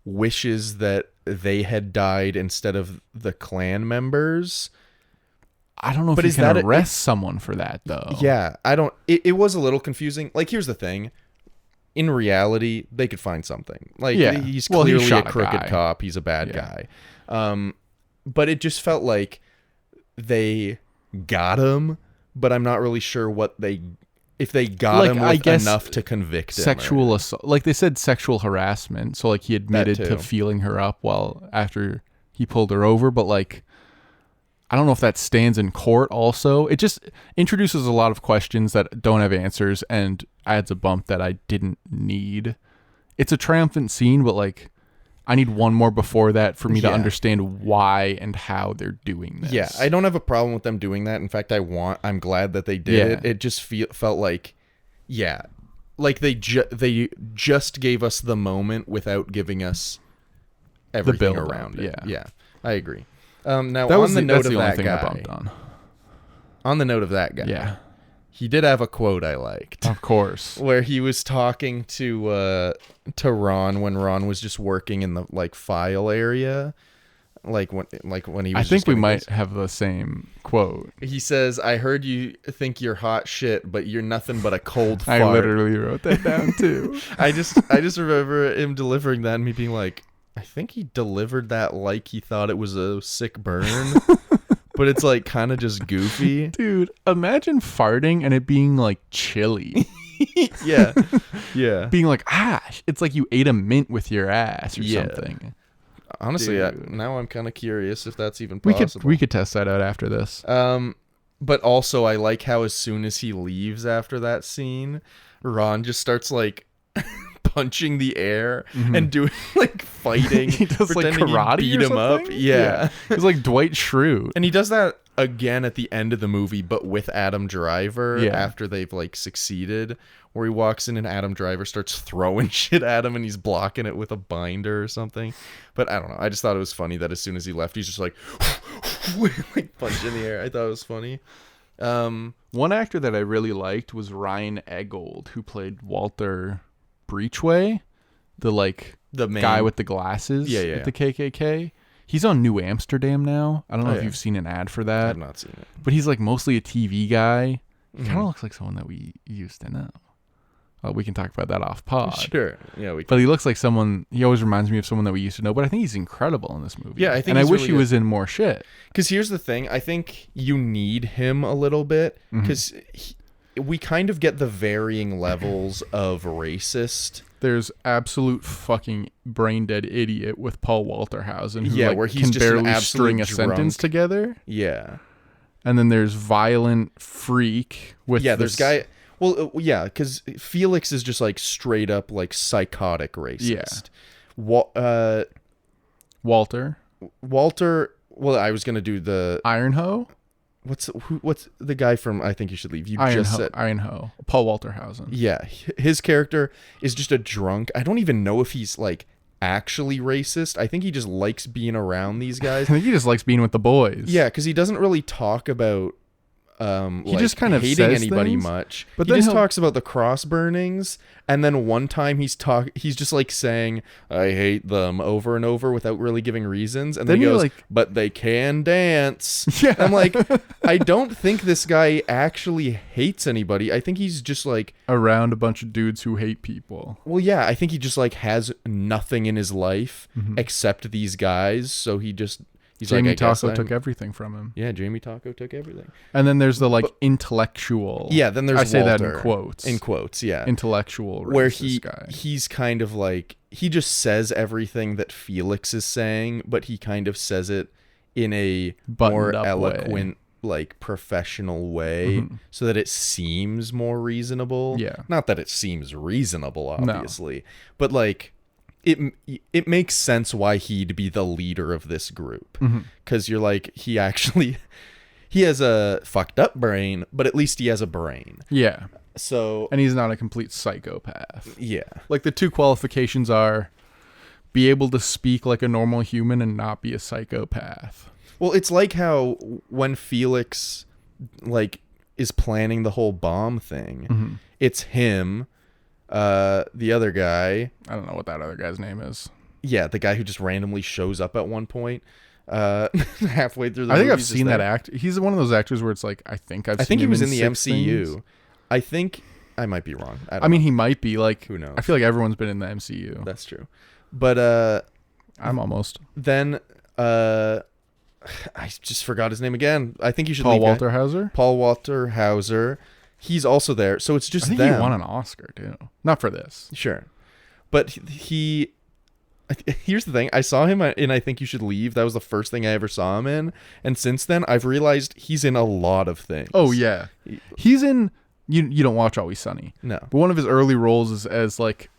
wishes that they had died instead of the Klan members. I don't know if you can arrest someone for that, though. Yeah, I don't... It was a little confusing. Like, here's the thing. In reality, they could find something. Like, he's clearly a crooked cop. He's a bad guy. But it just felt like they got him, but I'm not really sure if they got him with enough to convict him. Sexual assault. Like, they said sexual harassment, so, like, he admitted to feeling her up after he pulled her over, but, like... I don't know if that stands in court also. It just introduces a lot of questions that don't have answers and adds a bump that I didn't need. It's a triumphant scene, but like I need one more before that for me to understand why and how they're doing this. Yeah, I don't have a problem with them doing that. In fact, I'm glad that they did it. It just felt like, like they just gave us the moment without giving us everything around it. Yeah, I agree. Now, that's the only thing I bumped on the note of that guy, he did have a quote I liked. Of course. Where he was talking to Ron when Ron was just working in the like file area. Like when he was I think we might have the same quote. He says, "I heard you think you're hot shit, but you're nothing but a cold fart." I literally wrote that down too. I just remember him delivering that and me being like, I think he delivered that like he thought it was a sick burn. But it's like kind of just goofy. Dude, imagine farting and it being like chilly. Yeah. Being like, it's like you ate a mint with your ass or something. Honestly, now I'm kind of curious if that's even possible. We could test that out after this. But also I like how as soon as he leaves after that scene, Ron just starts like punching the air and doing like fighting. He does like karate he beat him up. Yeah. He's like Dwight Schrute. And he does that again at the end of the movie, but with Adam Driver after they've like succeeded, where he walks in and Adam Driver starts throwing shit at him and he's blocking it with a binder or something. But I don't know. I just thought it was funny that as soon as he left, he's just like like punch in the air. I thought it was funny. One actor that I really liked was Ryan Eggold, who played Walter Breachway, the main guy with the glasses at the KKK. He's on New Amsterdam now. I don't know if you've seen an ad for that. I've not seen it. But he's like mostly a TV guy. He kind of looks like someone that we used to know. We can talk about that off pod. Sure. Yeah, we can. But he looks like someone, he always reminds me of someone that we used to know, but I think he's incredible in this movie. Yeah, I think and I wish he was in more shit. Because here's the thing. I think you need him a little bit because we kind of get the varying levels of racist. There's absolute fucking brain dead idiot with Paul Walterhausen who where he's can just barely an string a absolute sentence drunk. together. Yeah. And then there's violent freak with there's guy. Well, because Felix is just like straight up like psychotic racist. Yeah. Walter. Well, I was gonna do the Ironhoe. What's the guy from I Think You Should Leave? Ironhoe. Paul Walterhausen. Yeah, his character is just a drunk. I don't even know if he's like actually racist. I think he just likes being around these guys. I think he just likes being with the boys. Yeah, because he doesn't really talk about he just kind of hating says anybody things, much. But he then just talks about the cross burnings, and then one time he's just like saying I hate them over and over without really giving reasons, and then he goes but they can dance. Yeah. I'm like, I don't think this guy actually hates anybody. I think he's just like around a bunch of dudes who hate people. Well, yeah, I think he just like has nothing in his life except these guys, so he's Jamie like, Taco took everything from him. Yeah, Jamie Taco took everything. And then there's the intellectual. Yeah, then there's I say Walter, that in quotes. In quotes, yeah. Intellectual where guy. He's kind of like he just says everything that Felix is saying, but he kind of says it in a more eloquent, like professional way, so that it seems more reasonable. Yeah. Not that it seems reasonable, obviously, but like it makes sense why he'd be the leader of this group, because you're like he has a fucked up brain, but at least he has a brain. Yeah. So and he's not a complete psychopath. Yeah. Like the two qualifications are be able to speak like a normal human and not be a psychopath. Well, it's like how when Felix like is planning the whole bomb thing, it's him. The other guy, I don't know what that other guy's name is. Yeah, the guy who just randomly shows up at one point halfway through the I movie. think I've seen that act. He's one of those actors where it's like I think he was in the MCU. Things. I think I might be wrong. I mean, he might be like, who knows? I feel like everyone's been in the MCU. That's true. But I'm almost. Then I just forgot his name again. I think you should Paul Walterhauser. Paul Walterhauser. He's also there, so it's just I think them. he won an Oscar too, not for this. Sure, but he Here's the thing. I saw him in I Think You Should Leave. That was the first thing I ever saw him in. And since then, I've realized he's in a lot of things. Oh, yeah. He's in... You don't watch Always Sunny. No. But one of his early roles is as, like,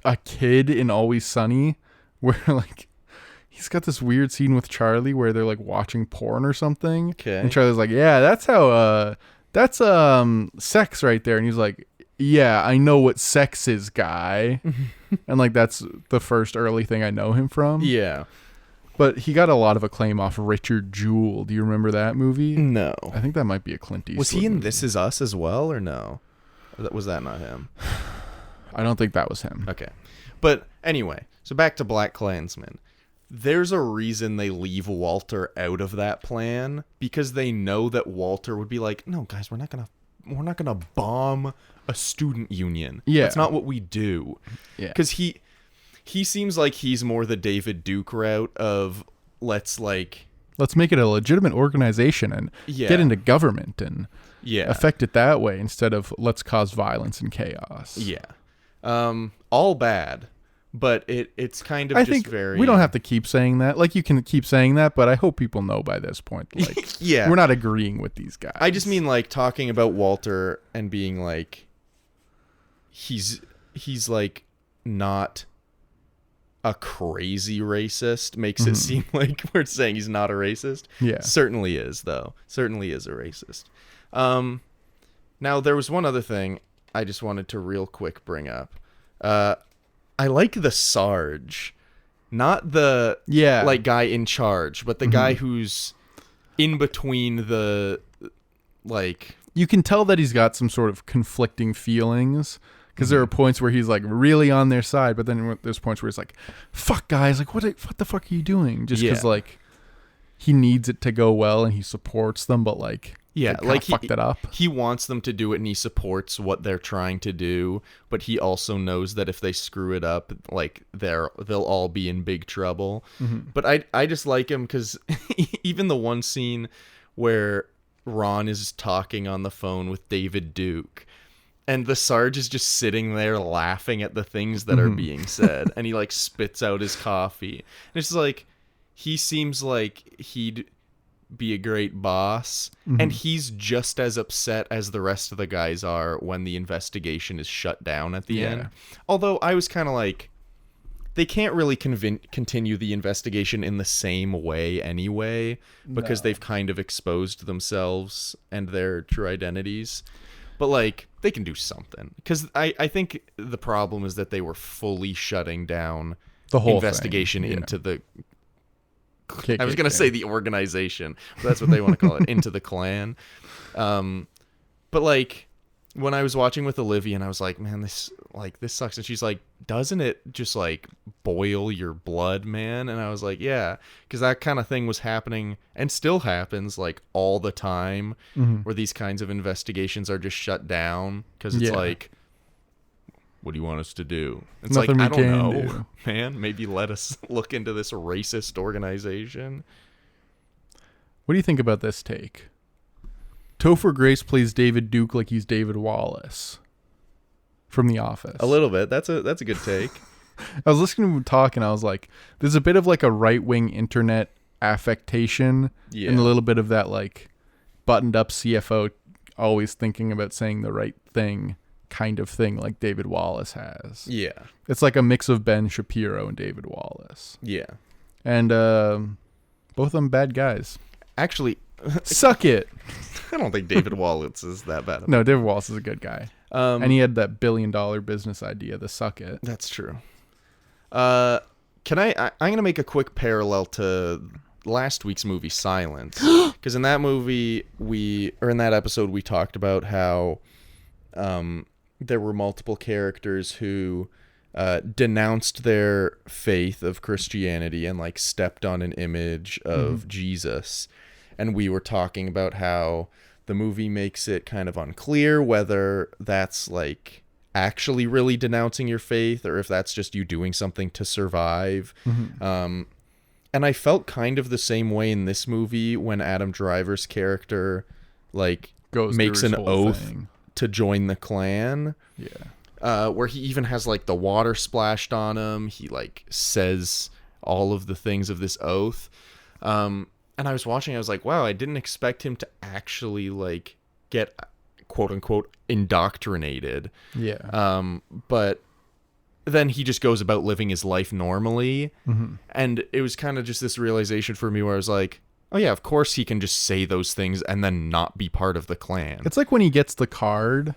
a kid in Always Sunny, where, like, he's got this weird scene with Charlie where they're, like, watching porn or something. Okay. And Charlie's like, yeah, that's how... that's sex right there. And he's like, yeah, I know what sex is, guy. And, like, that's the first early thing I know him from. Yeah. But he got a lot of acclaim off Richard Jewell. Do you remember that movie? No. I think that might be a Clint Eastwood Was he in movie. This Is Us as well, or no? Was that not him? I don't think that was him. Okay. But anyway, so back to BlacKkKlansman. There's a reason they leave Walter out of that plan, because they know that Walter would be like, no, guys, we're not gonna bomb a student union. Yeah. That's not what we do. Yeah. Because he seems like he's more the David Duke route of let's make it a legitimate organization and get into government and affect it that way instead of let's cause violence and chaos. Yeah. All bad, but it's kind of I just think very... we don't have to keep saying that. Like, you can keep saying that, but I hope people know by this point. Like, yeah. we're not agreeing with these guys. I just mean, like, talking about Walter and being like, he's like not a crazy racist makes it seem like we're saying he's not a racist. Yeah. Certainly is, though. Certainly is a racist. Now, there was one other thing I just wanted to real quick bring up. I like the Sarge. Not the like guy in charge, but the guy who's in between the, like... You can tell that he's got some sort of conflicting feelings, because there are points where he's like really on their side, but then there's points where he's like, fuck guys, like what the fuck are you doing? Just because like he needs it to go well and he supports them, but like like he fucked it up. He wants them to do it and he supports what they're trying to do, but he also knows that if they screw it up, like they'll all be in big trouble. But I just like him because even the one scene where Ron is talking on the phone with David Duke, and the Sarge is just sitting there laughing at the things that are being said, and he like spits out his coffee. And it's just like, he seems like he'd be a great boss, and he's just as upset as the rest of the guys are when the investigation is shut down at the end. Although I was kind of like, they can't really continue the investigation in the same way anyway, because they've kind of exposed themselves and their true identities. But, like, they can do something. Because I think the problem is that they were fully shutting down the whole investigation thing. into the... KKK. I was going to say the organization, but that's what they want to call it, into the Klan. But, like, when I was watching with Olivia, and I was like, man, this sucks. And she's like, doesn't it just, like, boil your blood, man? And I was like, yeah, because that kind of thing was happening and still happens, like, all the time, where these kinds of investigations are just shut down because it's like, what do you want us to do? It's Nothing like, I we don't can know, do. man. Maybe let us look into this racist organization. What do you think about this take? Topher Grace plays David Duke like he's David Wallace from The Office. A little bit. That's a good take. I was listening to him talk, and I was like, there's a bit of like a right-wing internet affectation, and a little bit of that like buttoned-up CFO always thinking about saying the right thing kind of thing, like David Wallace has. Yeah. It's like a mix of Ben Shapiro and David Wallace. Yeah. And both of them bad guys. Actually, Suck it. I don't think David Wallace is that bad. No, David Wallace is a good guy. And he had that $1 billion business idea, the Suck It. That's true. I'm going to make a quick parallel to last week's movie Silence, because in that movie in that episode we talked about how there were multiple characters who denounced their faith of Christianity and like stepped on an image of Jesus. And we were talking about how the movie makes it kind of unclear whether that's like actually really denouncing your faith or if that's just you doing something to survive. And I felt kind of the same way in this movie when Adam Driver's character like makes an oath to join the Klan. where he even has like the water splashed on him. He like says all of the things of this oath. And I was watching, I was like, wow, I didn't expect him to actually like get quote unquote indoctrinated. Yeah. But then he just goes about living his life normally. Mm-hmm. And it was kind of just this realization for me where I was like, oh yeah, of course he can just say those things and then not be part of the Klan. It's like when he gets the card,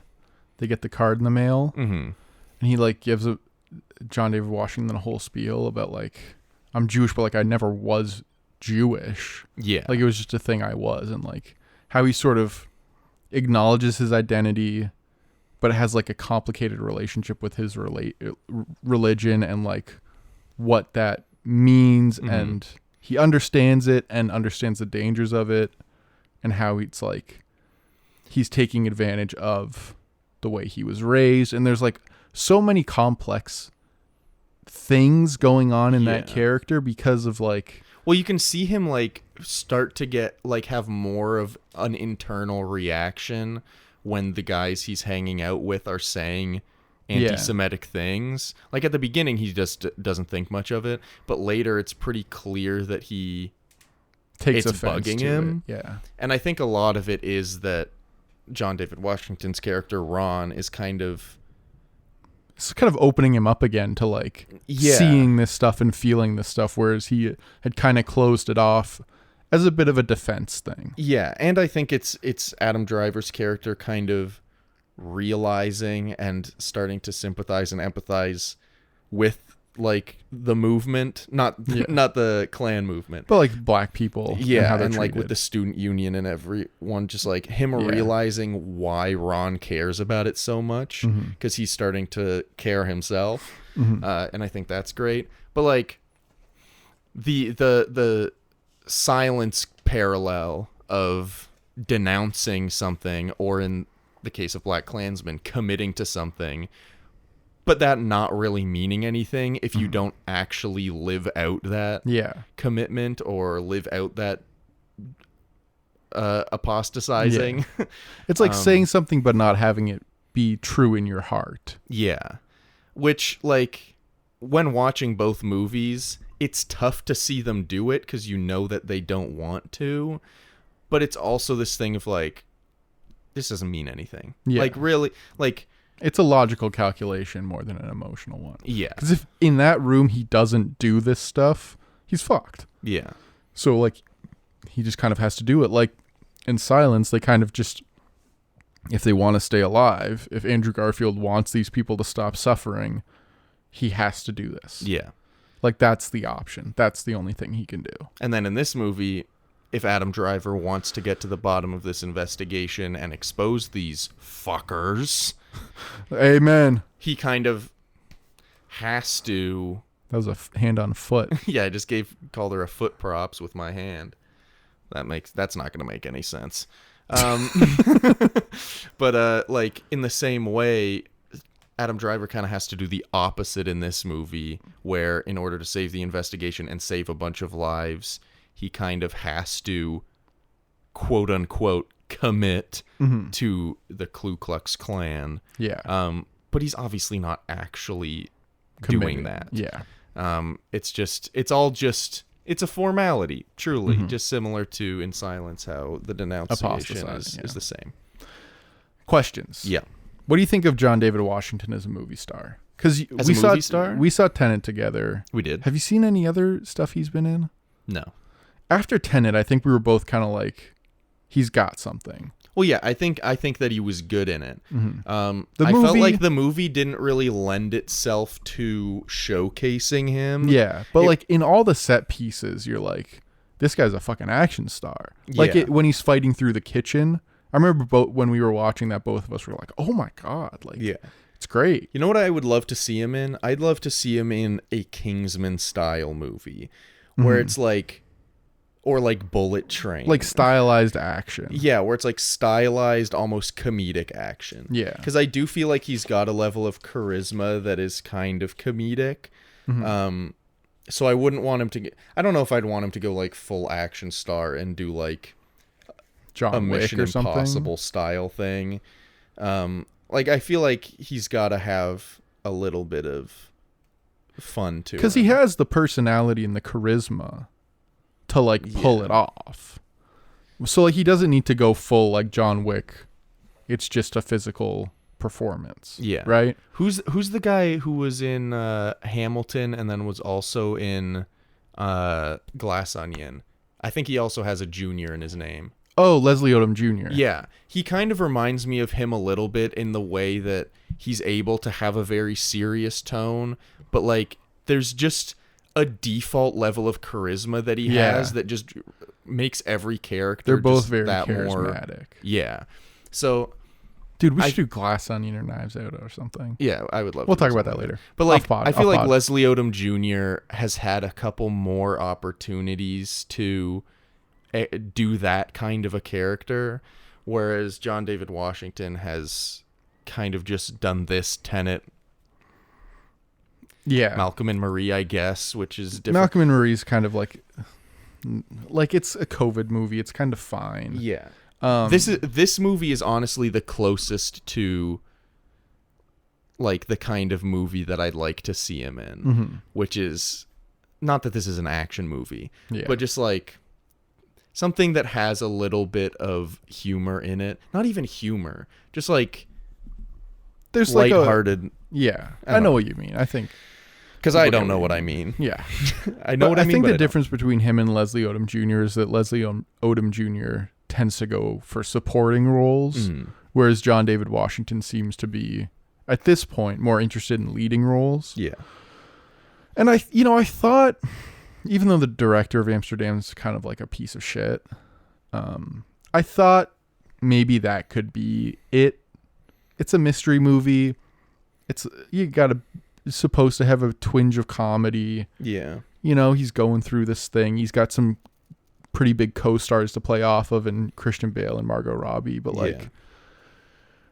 they get the card in the mail, and he like gives John David Washington a whole spiel about like, I'm Jewish, but like I never was Jewish. Yeah. Like it was just a thing I was, and like how he sort of acknowledges his identity, but it has like a complicated relationship with his religion and like what that means, and he understands it and understands the dangers of it, and how it's like he's taking advantage of the way he was raised. And there's like so many complex things going on in that character because of like, well, you can see him like start to get like have more of an internal reaction when the guys he's hanging out with are saying anti-Semitic things. Like at the beginning, he just doesn't think much of it, but later it's pretty clear that takes it's offense bugging to him. it. Yeah. And I think a lot of it is that John David Washington's character Ron is kind of opening him up again to like seeing this stuff and feeling this stuff, whereas he had kind of closed it off as a bit of a defense thing. Yeah, and I think it's Adam Driver's character kind of realizing and starting to sympathize and empathize with like the movement, not the Klan movement, but like black people. Yeah, and like with the student union and everyone, just like him realizing why Ron cares about it so much, because he's starting to care himself. And I think that's great. But like the silence parallel of denouncing something, or in the case of BlacKkKlansman, committing to something, but that not really meaning anything if you don't actually live out that commitment or live out that apostatizing. Yeah. It's like saying something but not having it be true in your heart. Yeah. Which, like, when watching both movies, it's tough to see them do it because you know that they don't want to. But it's also this thing of, like, this doesn't mean anything. Yeah. Like, really, like... It's a logical calculation more than an emotional one. Yeah. Because if in that room he doesn't do this stuff, he's fucked. Yeah. So, like, he just kind of has to do it. Like, in Silence, they kind of just... If they want to stay alive, if Andrew Garfield wants these people to stop suffering, he has to do this. Yeah. Like, that's the option. That's the only thing he can do. And then in this movie, if Adam Driver wants to get to the bottom of this investigation and expose these fuckers... Amen. He kind of has to... That was a hand on foot. Yeah, I just called her a foot props with my hand. That's not going to make any sense. But like in the same way, Adam Driver kind of has to do the opposite in this movie, where in order to save the investigation and save a bunch of lives, he kind of has to quote unquote commit to the Ku Klux Klan. Yeah. But he's obviously not actually doing that. Yeah. It's a formality, truly, just similar to in Silence how the denunciation is the same. Questions. Yeah. What do you think of John David Washington as a movie star? Because we saw Tenet together. We did. Have you seen any other stuff he's been in? No. After Tenet, I think we were both kind of like, he's got something. Well, yeah, I think that he was good in it. I felt like the movie didn't really lend itself to showcasing him. Yeah, but like in all the set pieces, you're like, this guy's a fucking action star. Like when he's fighting through the kitchen. I remember when we were watching that, both of us were like, oh my God. Like, it's great. You know what I would love to see him in? I'd love to see him in a Kingsman style movie where it's like, or like Bullet Train. Like stylized action. Yeah, where it's like stylized, almost comedic action. Yeah. Because I do feel like he's got a level of charisma that is kind of comedic. So I wouldn't want him to I don't know if I'd want him to go like full action star and do like John a Mission Wick or Impossible something. style thing. Like, I feel like he's got to have a little bit of fun too. Because he has the personality and the charisma to, like, pull it off. So, like, he doesn't need to go full, like, John Wick. It's just a physical performance. Yeah. Right? Who's the guy who was in Hamilton and then was also in Glass Onion? I think he also has a junior in his name. Oh, Leslie Odom Jr. Yeah. He kind of reminds me of him a little bit in the way that he's able to have a very serious tone, but, like, there's just a default level of charisma that he has that just makes every character They're both just very that charismatic. more. Yeah. So, dude, we should do Glass Onion or Knives Out or something. yeah, I would love We'll to do talk about that something later. But, like, Off-pod, I feel like off-pod. Leslie Odom Jr. has had a couple more opportunities to do that kind of a character, whereas John David Washington has kind of just done this Tenet. Yeah. Malcolm and Marie, I guess, which is different. Malcolm and Marie's kind of like it's a COVID movie. It's kind of fine. Yeah. This movie is honestly the closest to, like, the kind of movie that I'd like to see him in, which is not that this is an action movie, but just like something that has a little bit of humor in it. Not even humor, just like there's like lighthearted. I know what you mean. I think because I don't know what I mean. Yeah, I know what I mean. I think but the difference between him and Leslie Odom Jr. is that Leslie Odom Jr. tends to go for supporting roles, whereas John David Washington seems to be, at this point, more interested in leading roles. Yeah. And I thought, even though the director of Amsterdam is kind of like a piece of shit, I thought maybe that could be it. It's a mystery movie. It's supposed to have a twinge of comedy. Yeah. You know, he's going through this thing. He's got some pretty big co-stars to play off of, and Christian Bale and Margot Robbie, but like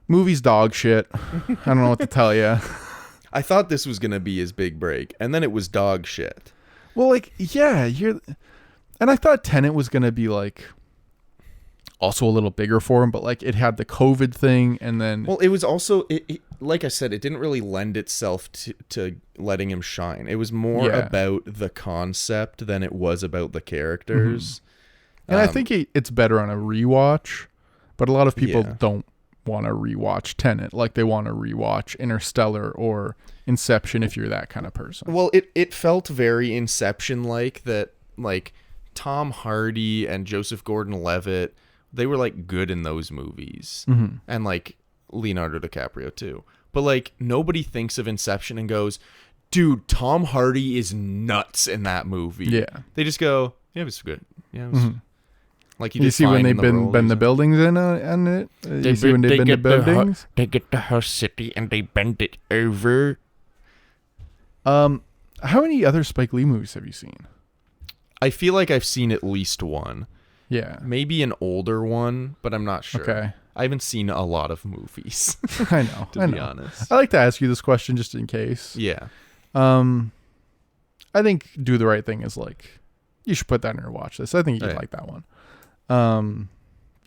movie's dog shit. I don't know what to tell you. I thought this was going to be his big break, and then it was dog shit. Well, like, yeah, and I thought Tenet was going to be like also a little bigger for him, but like it had the COVID thing, and then it was also like I said, it didn't really lend itself to letting him shine. It was more about the concept than it was about the characters. And I think it's better on a rewatch, but a lot of people don't want to rewatch Tenet. Like, they want to rewatch Interstellar or Inception if you're that kind of person. Well, it felt very Inception-like, that, like, Tom Hardy and Joseph Gordon-Levitt, they were, like, good in those movies. And, like, Leonardo DiCaprio, too. But, like, nobody thinks of Inception and goes, dude, Tom Hardy is nuts in that movie. Yeah. They just go, yeah, it was good. Yeah, it was like you see when they've been the buildings in it? You see when they've been the buildings? They get the whole city and they bend it over. How many other Spike Lee movies have you seen? I feel like I've seen at least one. Yeah. Maybe an older one, but I'm not sure. Okay. I haven't seen a lot of movies. I know. to be honest. I like to ask you this question just in case. Yeah. I think Do the Right Thing is like, you should put that in your watch list. I think you'd like that one.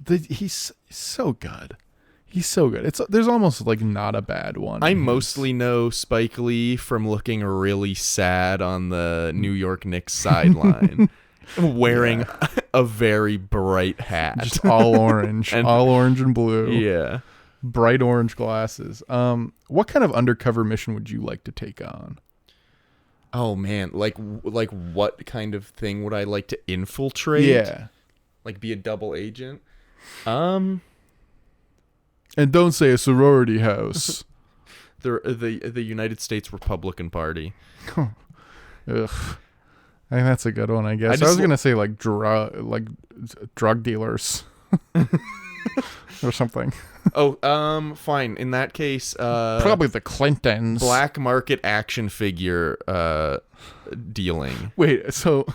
He's so good. He's so good. There's almost like not a bad one. I mostly know Spike Lee from looking really sad on the New York Knicks sideline, wearing a very bright hat, just all orange, all orange and blue. Yeah, bright orange glasses. What kind of undercover mission would you like to take on? Oh man, like what kind of thing would I like to infiltrate? Yeah. Like be a double agent? And don't say a sorority house. the United States Republican Party. Ugh. I think that's a good one, I guess. I was gonna say like drug dealers. Or something. Oh, fine. In that case, probably the Clintons. Black market action figure dealing. Wait, so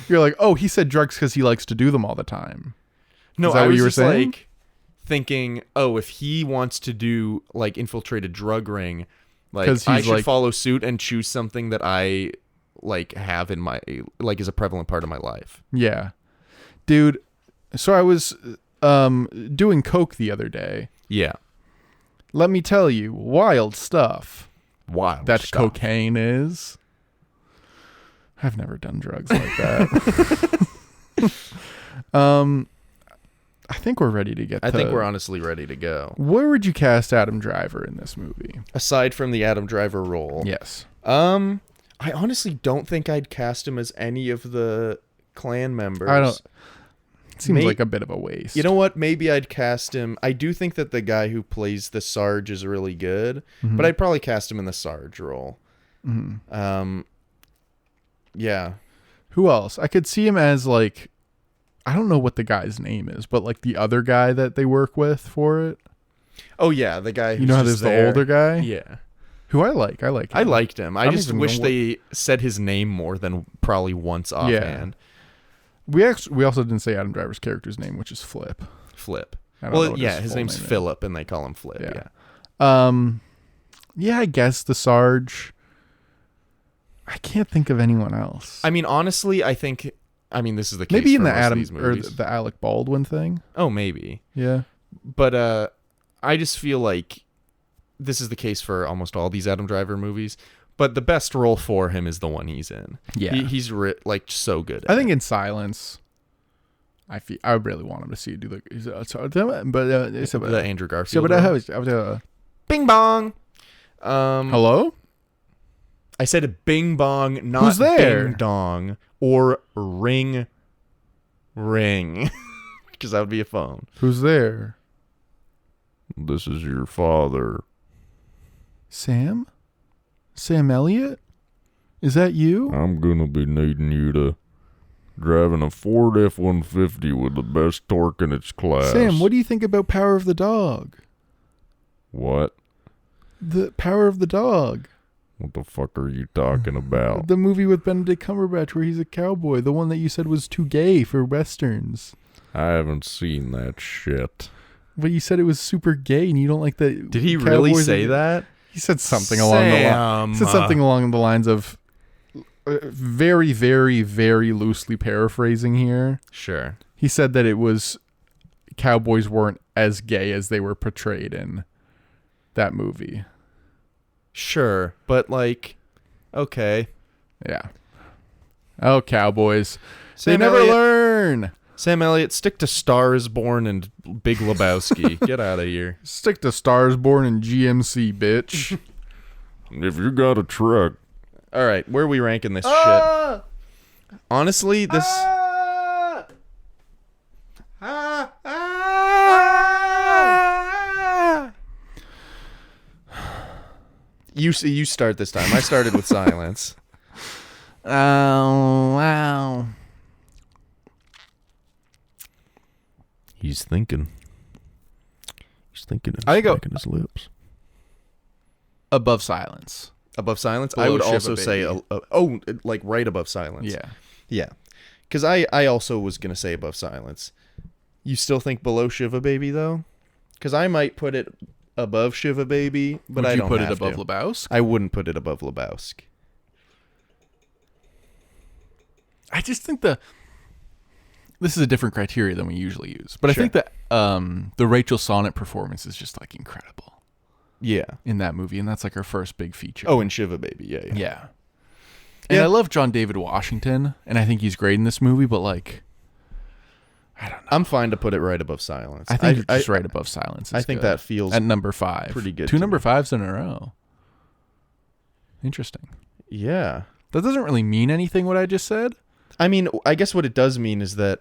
you're like, oh, he said drugs because he likes to do them all the time. No, is that I what was you were just saying? like thinking, oh, if he wants to do like infiltrate a drug ring, like I should follow suit and choose something that I like have in my like is a prevalent part of my life. Yeah, dude. So I was doing coke the other day. Yeah. let me tell you, wild stuff. Wild That stuff. cocaine is. I've never done drugs like that. I think we're ready to get. I think we're honestly ready to go. Where would you cast Adam Driver in this movie? Aside from the Adam Driver role, Yes. I honestly don't think I'd cast him as any of the clan members. I don't. It seems May- like a bit of a waste. You know what? Maybe I'd cast him. I do think that the guy who plays the Sarge is really good, but I'd probably cast him in the Sarge role. Yeah. Who else? I could see him as like, I don't know what the guy's name is, but like the other guy that they work with for it. Oh yeah, the guy. Who's You know how just there's there. the older guy? Yeah. Who I like. I like him. I liked him. I don't just even wish know what- they said his name more than probably once offhand. We also didn't say Adam Driver's character's name, which is Flip. Flip. I don't know Well, what yeah, his his full name's name is. Philip, and they call him Flip. Yeah. Yeah. Yeah, I guess the Sarge. I can't think of anyone else. I mean, honestly, I think. I mean, this is the case Maybe in for the most of Adam these or movies. the Alec Baldwin thing. Oh, maybe. Yeah. But I just feel like this is the case for almost all these Adam Driver movies. But the best role for him is the one he's in. Yeah. He's like so good. At I think in Silence, I really want him to see do the Andrew Garfield. the role. Bing bong. hello. I said a bing bong, not Who's there? ding dong or ring. Because that would be a phone. Who's there? This is your father. Sam Elliott? Is that you? I'm gonna be needing you to driving a Ford F-150 with the best torque in its class. Sam, what do you think about Power of the Dog? What? The Power of the Dog. What the fuck are you talking about? The movie with Benedict Cumberbatch where he's a cowboy. The one that you said was too gay for westerns. I haven't seen that shit. But you said it was super gay and you don't like the Did he really cowboys say that? He said something along the line. He said something along the lines of very, very, very loosely paraphrasing here. Sure. He said that it was cowboys weren't as gay as they were portrayed in that movie. Sure. But like, okay. Yeah. Oh, cowboys. They Sam never Elliott- learn. Sam Elliott, stick to Star is Born and Big Lebowski. Get out of here. Stick to Stars Born and GMC, bitch. If you got a truck, All right, where are we ranking this shit? Honestly, this. You start this time. I started with Silence. Oh, wow. he's thinking. He's thinking. And I think smacking his lips. Above Silence. Above Silence, Below I would Shiva also say Baby. like right above Silence. Yeah. Yeah. Because I also was going to say above Silence. You still think below Shiva Baby, though? Because I might put it above Shiva Baby, but Would I you don't put have it above to. Lebowski? I wouldn't put it above Lebowski. I just think this is a different criteria than we usually use. But Sure. I think that the Rachel Sonnet performance is just like incredible Yeah. in that movie. And that's like her first big feature. Oh, and Shiva Baby. Yeah. yeah. And Yeah. I love John David Washington. And I think he's great in this movie. But like, I don't know. I'm fine to put it right above Silence. I think just right above Silence. I is think good. that feels at number 5. pretty good Two to number me. 5s in a row. Interesting. Yeah. That doesn't really mean anything, what I just said. I mean, I guess what it does mean is that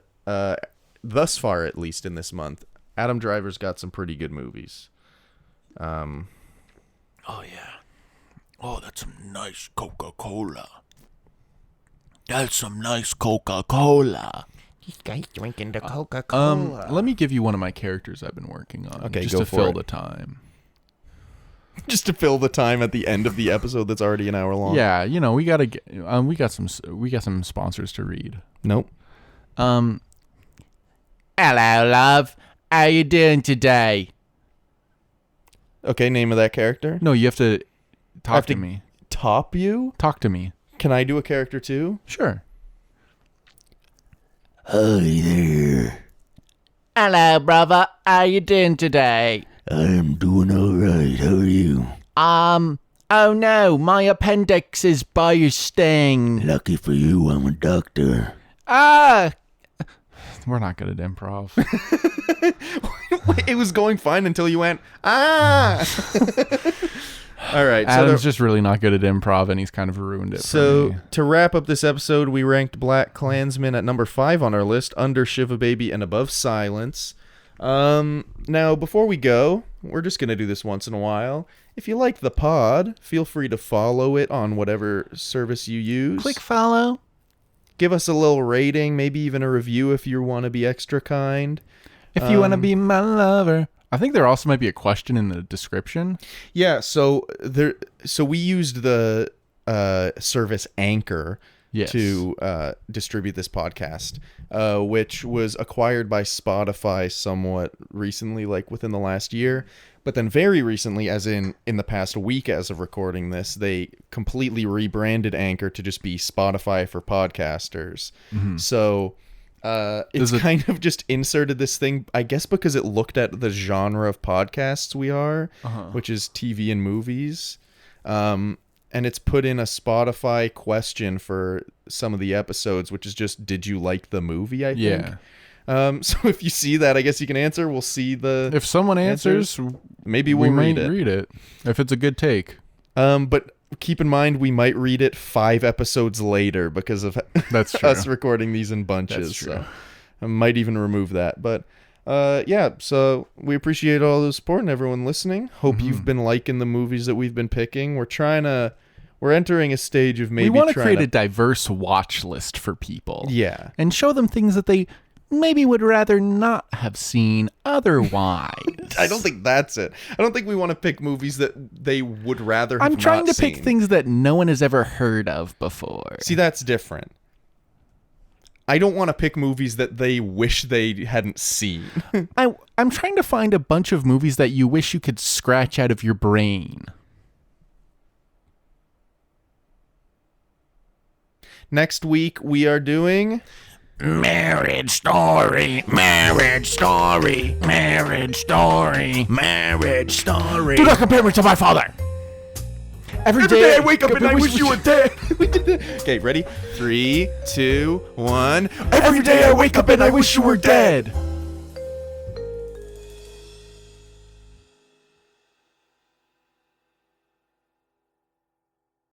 thus far, at least in this month, Adam Driver's got some pretty good movies. Oh, yeah. Oh, that's some nice Coca-Cola. That's some nice Coca-Cola. This guy's drinking the Coca-Cola. Let me give you one of my characters I've been working on. Okay, just go to for fill it. the time. Just to fill the time at the end of the episode that's already an hour long. Yeah, you know, we gotta get. We got some sponsors to read. Nope. Hello, love. How you doing today? Okay, name of that character. No, you have to talk have to to- me. Top you? Talk to me. Can I do a character too? Sure. Hi there. Hello, brother. How you doing today? I am doing all right. Oh no, my appendix is bursting. Lucky for you, I'm a doctor. Ah! We're not good at improv. It was going fine until you went, ah! All right. Adam's just really not good at improv, and he's kind of ruined it for So me. to wrap up this episode, we ranked BlacKkKlansman at number 5 on our list, under Shiva Baby and above Silence. Now, before we go, we're just going to do this once in a while. If you like the pod, feel free to follow it on whatever service you use. Click follow. Give us a little rating, maybe even a review if you want to be extra kind. If you want to be my lover. I think there also might be a question in the description. Yeah, so we used the service Anchor Yes. to distribute this podcast, which was acquired by Spotify somewhat recently, like within the last year. But then very recently, as in the past week as of recording this, they completely rebranded Anchor to just be Spotify for podcasters. Mm-hmm. So it's kind of just inserted this thing, I guess because it looked at the genre of podcasts we are, which is TV and movies. And it's put in a Spotify question for some of the episodes, which is just, did you like the movie, I think? Yeah. So if you see that, I guess you can answer. We'll see the... If someone answers, maybe we we'll might read it. if it's a good take. But keep in mind, we might read it 5 episodes later because of That's true. us recording these in bunches. That's true. So I might even remove that. But yeah, so we appreciate all the support and everyone listening. Hope you've been liking the movies that we've been picking. We're entering a stage of maybe We want to trying create a diverse watch list for people. Yeah. And show them things that they maybe would rather not have seen otherwise. I don't think that's it. I don't think we want to pick movies that they would rather have I'm trying not to pick seen. things that no one has ever heard of before. See, that's different. I don't want to pick movies that they wish they hadn't seen. I'm trying to find a bunch of movies that you wish you could scratch out of your brain. Next week, we are doing... Marriage story, marriage story, marriage story, marriage story. Do not compare me to my father. Every day I wake up and I wish you were dead. Okay, ready? 3, 2, 1. Every day I wake up and I wish you were dead.